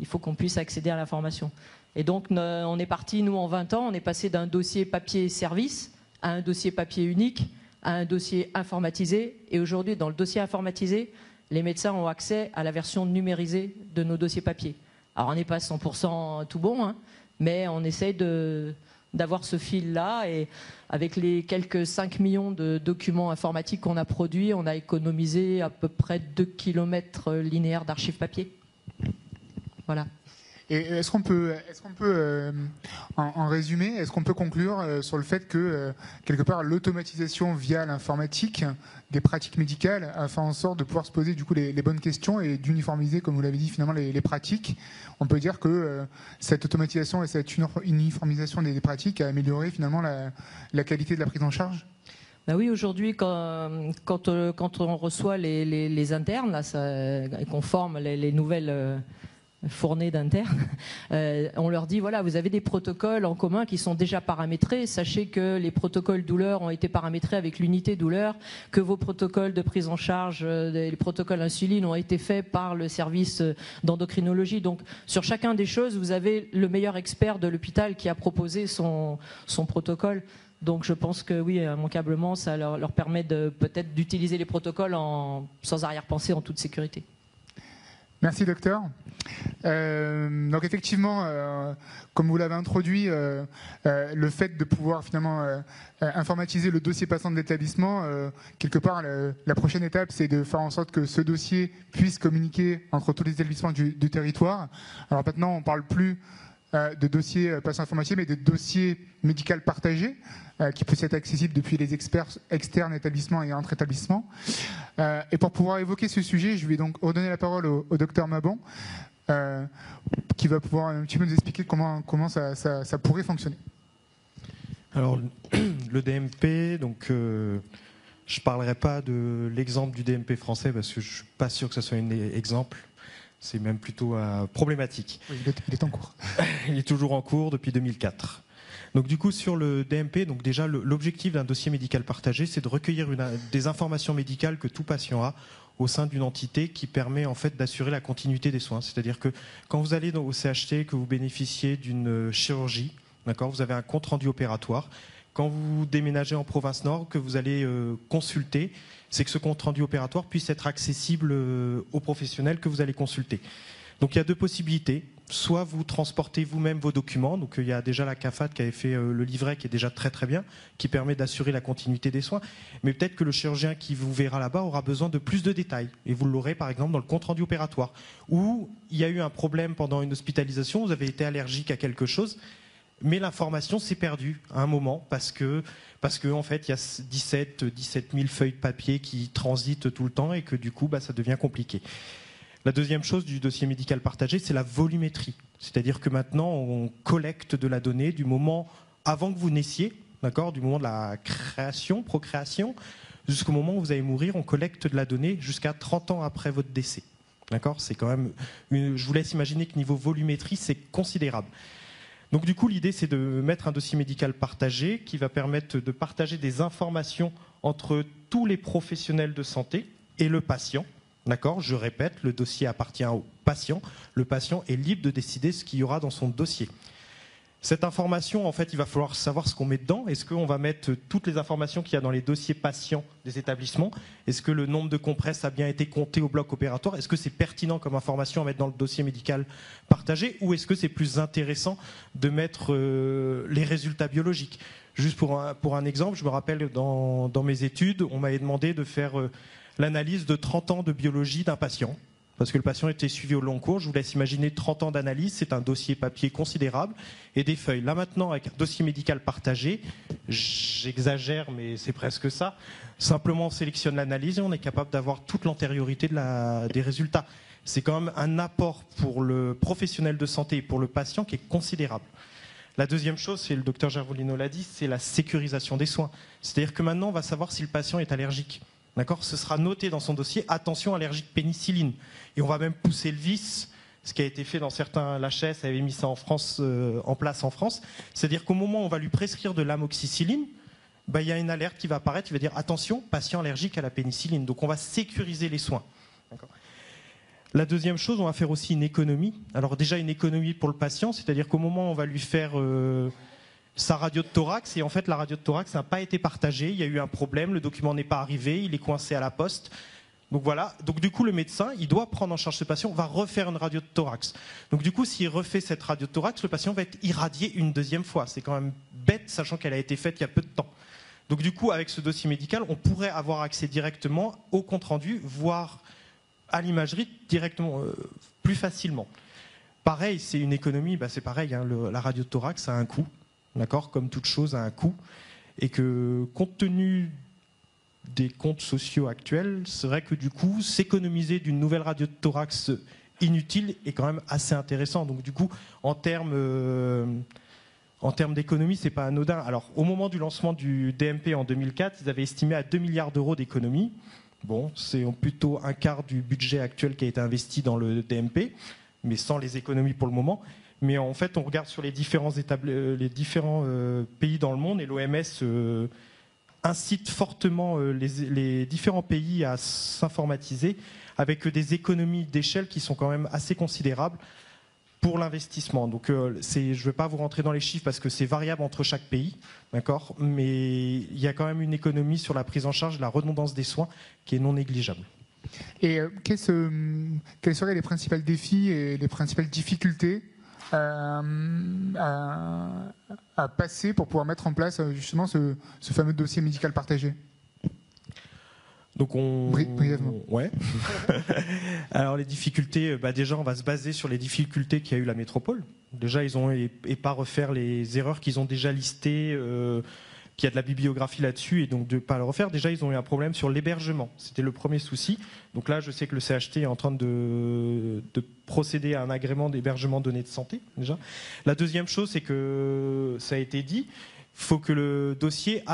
il faut qu'on puisse accéder à l'information. Et donc, on est parti, nous, en 20 ans, on est passé d'un dossier papier-service à un dossier papier unique, à un dossier informatisé, et aujourd'hui, dans le dossier informatisé, les médecins ont accès à la version numérisée de nos dossiers papier. Alors on n'est pas 100% tout bon, hein, mais on essaye d'avoir ce fil-là. Et avec les quelques 5 millions de documents informatiques qu'on a produits, on a économisé à peu près 2 km linéaires d'archives papier. Voilà. Et est-ce qu'on peut en résumé, est-ce qu'on peut conclure sur le fait que, quelque part, l'automatisation via l'informatique des pratiques médicales a fait en sorte de pouvoir se poser du coup les bonnes questions et d'uniformiser, comme vous l'avez dit, finalement les pratiques. On peut dire que cette automatisation et cette uniformisation des pratiques a amélioré finalement la qualité de la prise en charge. Ben oui, aujourd'hui, quand on reçoit les internes, là, et qu'on forme les nouvelles fournées d'internes, on leur dit voilà, vous avez des protocoles en commun qui sont déjà paramétrés. Sachez que les protocoles douleur ont été paramétrés avec l'unité douleur, que vos protocoles de prise en charge, les protocoles insuline ont été faits par le service d'endocrinologie. Donc, sur chacun des choses, vous avez le meilleur expert de l'hôpital qui a proposé son protocole. Donc je pense que oui, immanquablement, ça leur permet peut-être d'utiliser les protocoles sans arrière-pensée, en toute sécurité. Merci docteur. Donc effectivement, comme vous l'avez introduit, le fait de pouvoir finalement informatiser le dossier passant de l'établissement, quelque part la prochaine étape, c'est de faire en sorte que ce dossier puisse communiquer entre tous les établissements du territoire. Alors maintenant, on ne parle plus de dossiers passants informatisés, mais de dossiers médicaux partagés, qui peuvent être accessibles depuis les experts externes établissements et entre établissements. Et pour pouvoir évoquer ce sujet, je vais donc redonner la parole au docteur Mabon, qui va pouvoir un petit peu nous expliquer comment ça pourrait fonctionner. Alors, le DMP, donc je ne parlerai pas de l'exemple du DMP français parce que je ne suis pas sûr que ce soit un exemple. C'est même plutôt problématique. Oui, il est en cours. Il est toujours en cours depuis 2004. Donc du coup, sur le DMP, donc déjà l'objectif d'un dossier médical partagé, c'est de recueillir des informations médicales que tout patient a au sein d'une entité qui permet en fait d'assurer la continuité des soins. C'est-à-dire que quand vous allez au CHT, que vous bénéficiez d'une chirurgie, d'accord, vous avez un compte rendu opératoire. Quand vous déménagez en province nord, que vous allez consulter, c'est que ce compte rendu opératoire puisse être accessible aux professionnels que vous allez consulter. Donc il y a deux possibilités. Soit vous transportez vous-même vos documents, donc il y a déjà la CAFAT qui avait fait le livret qui est déjà très très bien, qui permet d'assurer la continuité des soins, mais peut-être que le chirurgien qui vous verra là-bas aura besoin de plus de détails, et vous l'aurez par exemple dans le compte rendu opératoire, ou il y a eu un problème pendant une hospitalisation, vous avez été allergique à quelque chose, mais l'information s'est perdue à un moment, parce que en fait il y a 17 000 feuilles de papier qui transitent tout le temps, et que du coup ça devient compliqué. La deuxième chose du dossier médical partagé, c'est la volumétrie. C'est-à-dire que maintenant, on collecte de la donnée du moment avant que vous naissiez, d'accord, du moment de la création, procréation, jusqu'au moment où vous allez mourir, on collecte de la donnée jusqu'à 30 ans après votre décès. D'accord ? C'est quand même je vous laisse imaginer que niveau volumétrie, c'est considérable. Donc du coup, l'idée, c'est de mettre un dossier médical partagé qui va permettre de partager des informations entre tous les professionnels de santé et le patient. D'accord ? Je répète, le dossier appartient au patient. Le patient est libre de décider ce qu'il y aura dans son dossier. Cette information, en fait, il va falloir savoir ce qu'on met dedans. Est-ce qu'on va mettre toutes les informations qu'il y a dans les dossiers patients des établissements ? Est-ce que le nombre de compresses a bien été compté au bloc opératoire ? Est-ce que c'est pertinent comme information à mettre dans le dossier médical partagé ? Ou est-ce que c'est plus intéressant de mettre les résultats biologiques ? Juste pour un exemple, je me rappelle dans mes études, on m'avait demandé de faire l'analyse de 30 ans de biologie d'un patient. Parce que le patient était suivi au long cours. Je vous laisse imaginer 30 ans d'analyse, c'est un dossier papier considérable et des feuilles. Là maintenant, avec un dossier médical partagé, j'exagère, mais c'est presque ça. Simplement, on sélectionne l'analyse et on est capable d'avoir toute l'antériorité des résultats. C'est quand même un apport pour le professionnel de santé et pour le patient qui est considérable. La deuxième chose, c'est le docteur Gervolino l'a dit, c'est la sécurisation des soins. C'est-à-dire que maintenant, on va savoir si le patient est allergique. D'accord ? Ce sera noté dans son dossier, attention, allergique pénicilline. Et on va même pousser le vice, ce qui a été fait dans certains, l'HS avait mis ça en place en France. C'est-à-dire qu'au moment où on va lui prescrire de l'amoxicilline, il y a une alerte qui va apparaître, qui va dire attention, patient allergique à la pénicilline. Donc on va sécuriser les soins. D'accord ? La deuxième chose, on va faire aussi une économie. Alors déjà une économie pour le patient, c'est-à-dire qu'au moment où on va lui faire sa radio de thorax, et en fait la radio de thorax n'a pas été partagée, il y a eu un problème, le document n'est pas arrivé, il est coincé à la poste. Donc voilà, donc du coup le médecin, il doit prendre en charge ce patient, va refaire une radio de thorax. Donc du coup, s'il refait cette radio de thorax, le patient va être irradié une deuxième fois. C'est quand même bête, sachant qu'elle a été faite il y a peu de temps. Donc du coup, avec ce dossier médical, on pourrait avoir accès directement au compte-rendu, voire à l'imagerie directement, plus facilement. Pareil, c'est une économie, c'est pareil, hein, la radio de thorax a un coût. D'accord, comme toute chose a un coût, et que compte tenu des comptes sociaux actuels, c'est vrai que du coup, s'économiser d'une nouvelle radio de thorax inutile est quand même assez intéressant. Donc du coup, en termes d'économie, c'est pas anodin. Alors, au moment du lancement du DMP en 2004, ils avaient estimé à 2 milliards d'euros d'économie. Bon, c'est plutôt un quart du budget actuel qui a été investi dans le DMP, mais sans les économies pour le moment. Mais en fait, on regarde sur les différents pays dans le monde et l'OMS incite fortement les différents pays à s'informatiser avec des économies d'échelle qui sont quand même assez considérables pour l'investissement. Donc, je ne vais pas vous rentrer dans les chiffres parce que c'est variable entre chaque pays, d'accord ? Mais il y a quand même une économie sur la prise en charge, la redondance des soins qui est non négligeable. Et quels seraient les principaux défis et les principales difficultés à passer pour pouvoir mettre en place justement ce fameux dossier médical partagé ? Donc brièvement. Ouais. Alors les difficultés, déjà on va se baser sur les difficultés qu'a eu la métropole. Déjà ils ont et pas refaire les erreurs qu'ils ont déjà listées, qu'il y a de la bibliographie là-dessus et donc de pas le refaire. Déjà ils ont eu un problème sur l'hébergement. C'était le premier souci. Donc là je sais que le CHT est en train de procéder à un agrément d'hébergement de données de santé déjà. La deuxième chose c'est que ça a été dit, faut que le dossier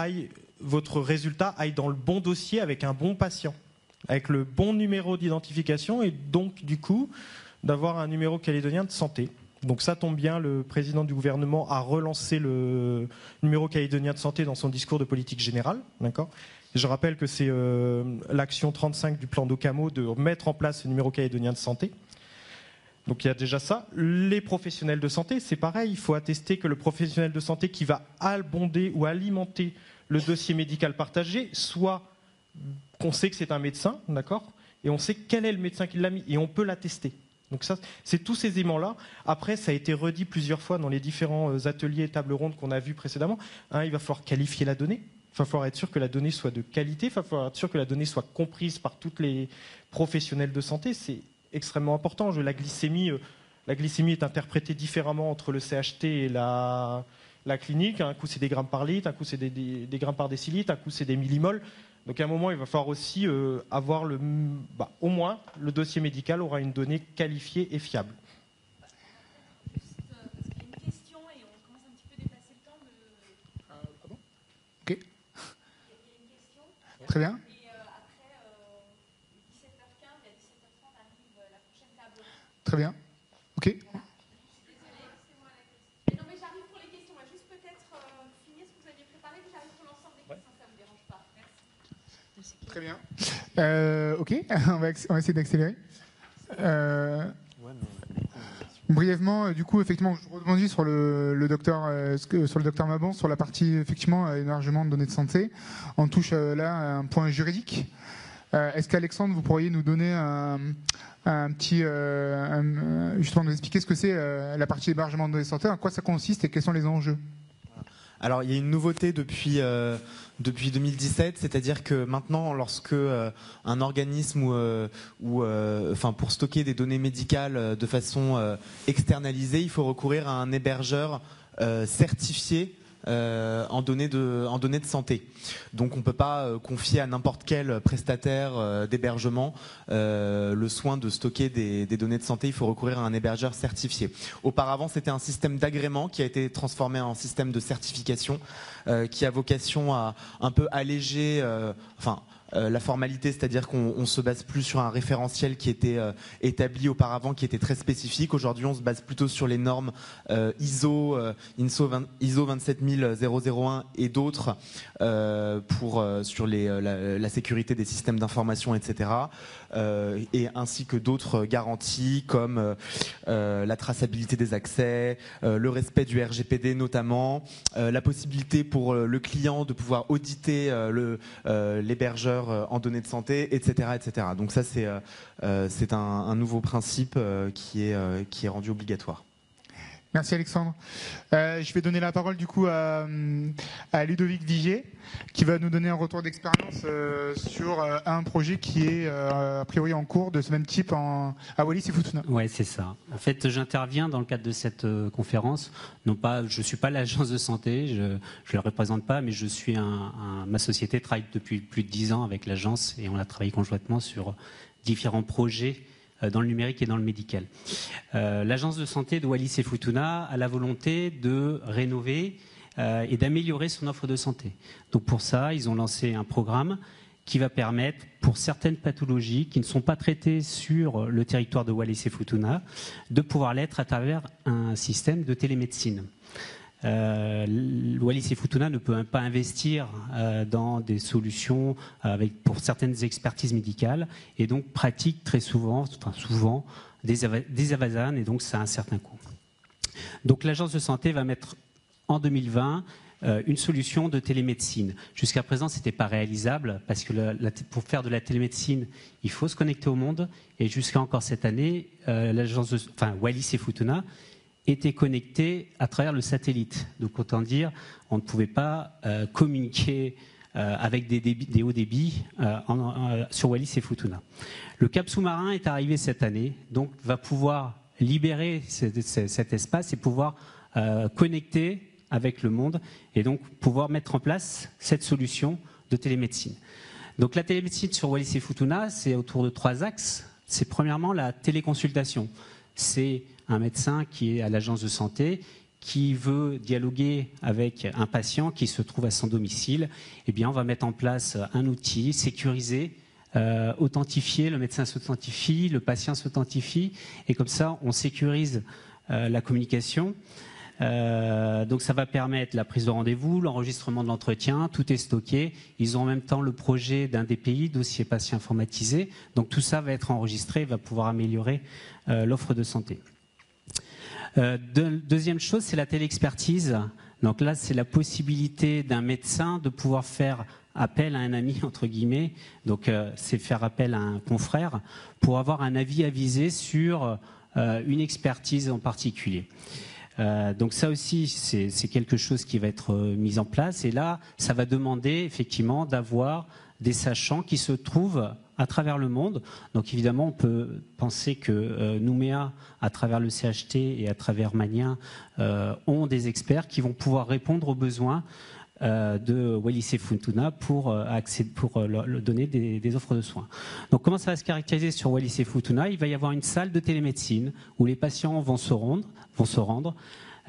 votre résultat aille dans le bon dossier avec un bon patient, avec le bon numéro d'identification et donc du coup d'avoir un numéro calédonien de santé. Donc ça tombe bien, le président du gouvernement a relancé le numéro calédonien de santé dans son discours de politique générale. D'accord ? Je rappelle que c'est l'action 35 du plan d'Ocamo de mettre en place le numéro calédonien de santé. Donc il y a déjà ça. Les professionnels de santé, c'est pareil, il faut attester que le professionnel de santé qui va abonder ou alimenter le dossier médical partagé, soit qu'on sait que c'est un médecin, d'accord ? Et on sait quel est le médecin qui l'a mis, et on peut l'attester. Donc ça, c'est tous ces éléments-là. Après, ça a été redit plusieurs fois dans les différents ateliers et tables rondes qu'on a vus précédemment. Il va falloir qualifier la donnée. Il va falloir être sûr que la donnée soit de qualité. Il va falloir être sûr que la donnée soit comprise par tous les professionnels de santé. C'est extrêmement important. La glycémie est interprétée différemment entre le CHT et la clinique. Un coup, c'est des grammes par litre. Un coup, c'est des grammes par décilitre. Un coup, c'est des millimoles. Donc à un moment, il va falloir aussi avoir au moins le dossier médical aura une donnée qualifiée et fiable. Ok. Très bien. Très bien. Ok. Non, mais j'arrive pour les questions. Juste peut-être finir ce que vous aviez préparé, puis j'arrive pour l'ensemble des questions, ça ne vous dérange pas. Merci. Très bien. Ok, on va essayer d'accélérer. Brièvement, du coup, effectivement, je rebondis sur le docteur Mabon, sur la partie effectivement élargement de données de santé. On touche là à un point juridique. Est-ce qu'Alexandre, vous pourriez nous donner un petit, justement, nous expliquer ce que c'est la partie hébergement de données de santé, en quoi ça consiste et quels sont les enjeux? Alors, il y a une nouveauté depuis 2017, c'est-à-dire que maintenant, lorsque un organisme pour stocker des données médicales de façon externalisée, il faut recourir à un hébergeur certifié en données de santé. Donc on ne peut pas confier à n'importe quel prestataire d'hébergement le soin de stocker des données de santé. Il faut recourir à un hébergeur certifié. Auparavant, c'était un système d'agrément qui a été transformé en système de certification qui a vocation à un peu alléger la formalité, c'est-à-dire qu'on se base plus sur un référentiel qui était établi auparavant, qui était très spécifique. Aujourd'hui, on se base plutôt sur les normes ISO 27001 et d'autres sur la sécurité des systèmes d'information, etc. Et ainsi que d'autres garanties comme la traçabilité des accès, le respect du RGPD notamment, la possibilité pour le client de pouvoir auditer l'hébergeur en données de santé, etc., etc. Donc ça, c'est un nouveau principe qui est rendu obligatoire. Merci Alexandre. Je vais donner la parole du coup à Ludovic Vigier, qui va nous donner un retour d'expérience sur un projet qui est a priori en cours de ce même type à Wallis et Futuna. Ouais, c'est ça. En fait, j'interviens dans le cadre de cette conférence. Non pas, je suis pas l'agence de santé, je la représente pas, mais je suis ma société travaille depuis plus de 10 ans avec l'agence et on a travaillé conjointement sur différents projets dans le numérique et dans le médical. L'agence de santé de Wallis et Futuna a la volonté de rénover et d'améliorer son offre de santé. Donc pour ça, ils ont lancé un programme qui va permettre, pour certaines pathologies qui ne sont pas traitées sur le territoire de Wallis et Futuna, de pouvoir l'être à travers un système de télémédecine. Wallis et Futuna ne peut pas investir dans des solutions pour certaines expertises médicales et donc pratique souvent des avazanes et donc ça a un certain coût. Donc l'agence de santé va mettre en 2020 une solution de télémédecine. Jusqu'à présent, ce n'était pas réalisable parce que pour faire de la télémédecine, il faut se connecter au monde et jusqu'à encore cette année, Wallis et Futuna était connecté à travers le satellite. Donc autant dire, on ne pouvait pas communiquer avec des hauts débits sur Wallis et Futuna. Le cap sous-marin est arrivé cette année, donc va pouvoir libérer cet espace et pouvoir connecter avec le monde et donc pouvoir mettre en place cette solution de télémédecine. Donc la télémédecine sur Wallis et Futuna, c'est autour de 3 axes. C'est premièrement la téléconsultation. C'est un médecin qui est à l'agence de santé, qui veut dialoguer avec un patient qui se trouve à son domicile. Eh bien, on va mettre en place un outil sécurisé, authentifié. Le médecin s'authentifie, le patient s'authentifie, et comme ça, on sécurise la communication. Donc ça va permettre la prise de rendez-vous, l'enregistrement de l'entretien, tout est stocké. Ils ont en même temps le projet d'un DPI, dossier patient informatisé. Donc tout ça va être enregistré et va pouvoir améliorer l'offre de santé. Deuxième chose, c'est la téléexpertise. Donc là, c'est la possibilité d'un médecin de pouvoir faire appel à un ami, entre guillemets. Donc c'est faire appel à un confrère pour avoir un avis avisé sur une expertise en particulier. Donc ça aussi, c'est quelque chose qui va être mis en place. Et là, ça va demander effectivement d'avoir des sachants qui se trouvent à travers le monde. Donc évidemment, on peut penser que Nouméa, à travers le CHT et à travers Mania, ont des experts qui vont pouvoir répondre aux besoins de Wallis et Futuna pour leur donner des offres de soins. Donc comment ça va se caractériser sur Wallis et Futuna? Il va y avoir une salle de télémédecine où les patients vont se rendre.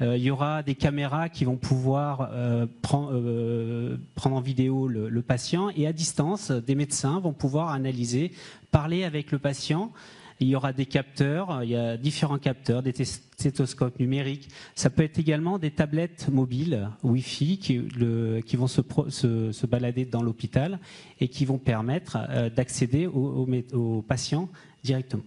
Il y aura des caméras qui vont pouvoir prendre en vidéo le patient, et à distance, des médecins vont pouvoir analyser, parler avec le patient. Il y aura des capteurs, il y a différents capteurs, des stéthoscopes numériques. Ça peut être également des tablettes mobiles Wi-Fi qui vont se balader dans l'hôpital et qui vont permettre d'accéder aux patients directement.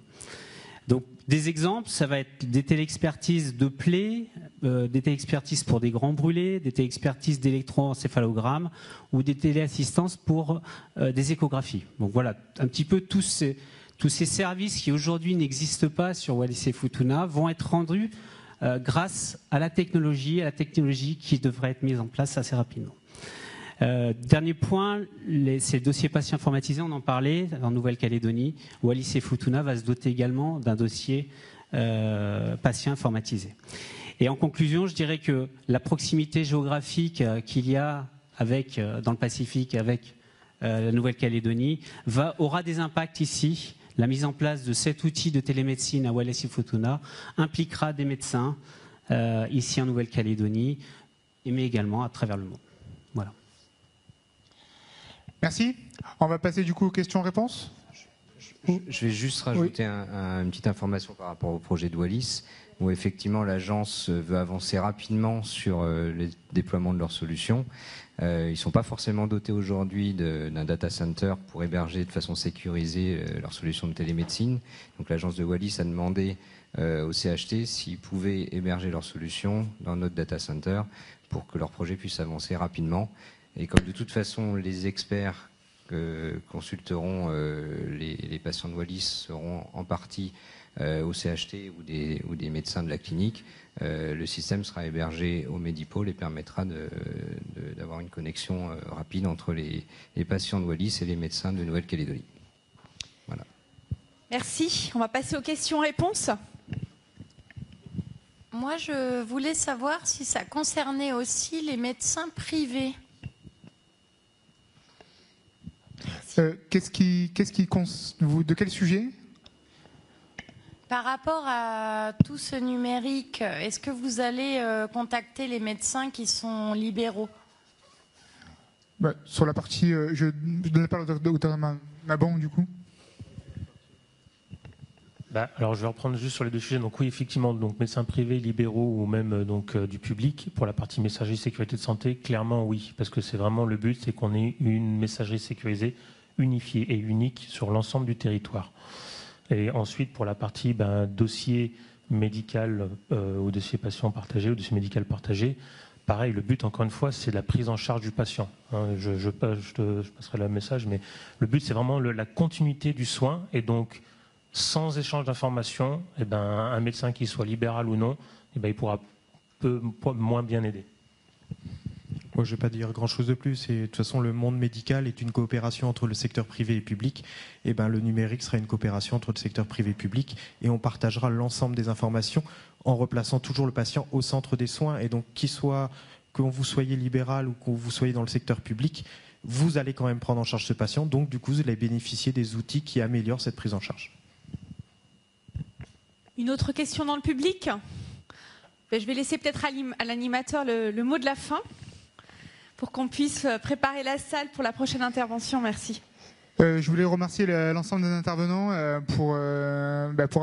Donc, des exemples, ça va être des téléexpertises de plaies, des téléexpertises pour des grands brûlés, des téléexpertises d'électroencéphalogramme ou des téléassistances pour des échographies. Donc voilà, un petit peu tous ces services qui aujourd'hui n'existent pas sur Wallis et Futuna vont être rendus grâce à la technologie qui devrait être mise en place assez rapidement. Dernier point, ces dossiers patients informatisés, on en parlait en Nouvelle-Calédonie. Wallis et Futuna va se doter également d'un dossier patient informatisé. Et en conclusion, je dirais que la proximité géographique qu'il y a dans le Pacifique avec la Nouvelle-Calédonie aura des impacts ici. La mise en place de cet outil de télémédecine à Wallis et Futuna impliquera des médecins ici en Nouvelle-Calédonie, mais également à travers le monde. Voilà. Merci. On va passer du coup aux questions-réponses. Je vais juste rajouter une petite information par rapport au projet de Wallis, où effectivement l'agence veut avancer rapidement sur le déploiement de leurs solutions. Ils ne sont pas forcément dotés aujourd'hui d'un data center pour héberger de façon sécurisée leurs solutions de télémédecine. Donc l'agence de Wallis a demandé au CHT s'ils pouvaient héberger leurs solutions dans notre data center pour que leur projet puisse avancer rapidement. Et comme de toute façon les experts consulteront les patients de Wallis seront en partie au CHT ou des médecins de la clinique, le système sera hébergé au Medipôle et permettra d'avoir une connexion rapide entre les patients de Wallis et les médecins de Nouvelle-Calédonie. Voilà. Merci. On va passer aux questions-réponses. Moi, je voulais savoir si ça concernait aussi les médecins privés. De quel sujet? Par rapport à tout ce numérique, est-ce que vous allez contacter les médecins qui sont libéraux? Sur la partie, je donne la parole au docteur Mabon du coup. Alors je vais reprendre juste sur les deux sujets. Donc oui, effectivement, donc médecins privés, libéraux ou même du public. Pour la partie messagerie sécurité de santé, clairement oui, parce que c'est vraiment le but, c'est qu'on ait une messagerie sécurisée, unifiée et unique sur l'ensemble du territoire. Et ensuite, pour la partie dossier médical ou dossier patient partagé ou dossier médical partagé, pareil, le but, encore une fois, c'est la prise en charge du patient. Je passerai le message, mais le but, c'est vraiment la continuité du soin. Et donc, sans échange d'informations, un médecin qui soit libéral ou non, il pourra moins bien aider. Moi, je ne vais pas dire grand-chose de plus. De toute façon, le monde médical est une coopération entre le secteur privé et public. Et le numérique sera une coopération entre le secteur privé et public. Et on partagera l'ensemble des informations en replaçant toujours le patient au centre des soins. Et donc, que vous soyez libéral ou que vous soyez dans le secteur public, vous allez quand même prendre en charge ce patient. Donc, du coup, vous allez bénéficier des outils qui améliorent cette prise en charge. Une autre question dans le public? Je vais laisser peut-être à l'animateur le mot de la fin pour qu'on puisse préparer la salle pour la prochaine intervention. Merci. Je voulais remercier l'ensemble des intervenants pour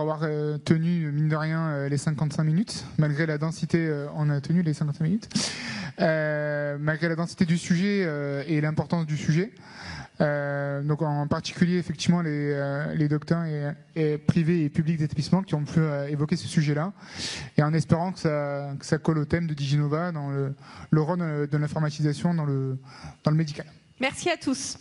avoir tenu, mine de rien, les 55 minutes. Malgré la densité, on a tenu les 55 minutes. Malgré la densité du sujet et l'importance du sujet. Donc en particulier, effectivement, les docteurs et privés et publics d'établissement qui ont pu évoquer ce sujet-là. Et en espérant que ça colle au thème de Diginova dans le rôle de l'informatisation dans le médical. Merci à tous.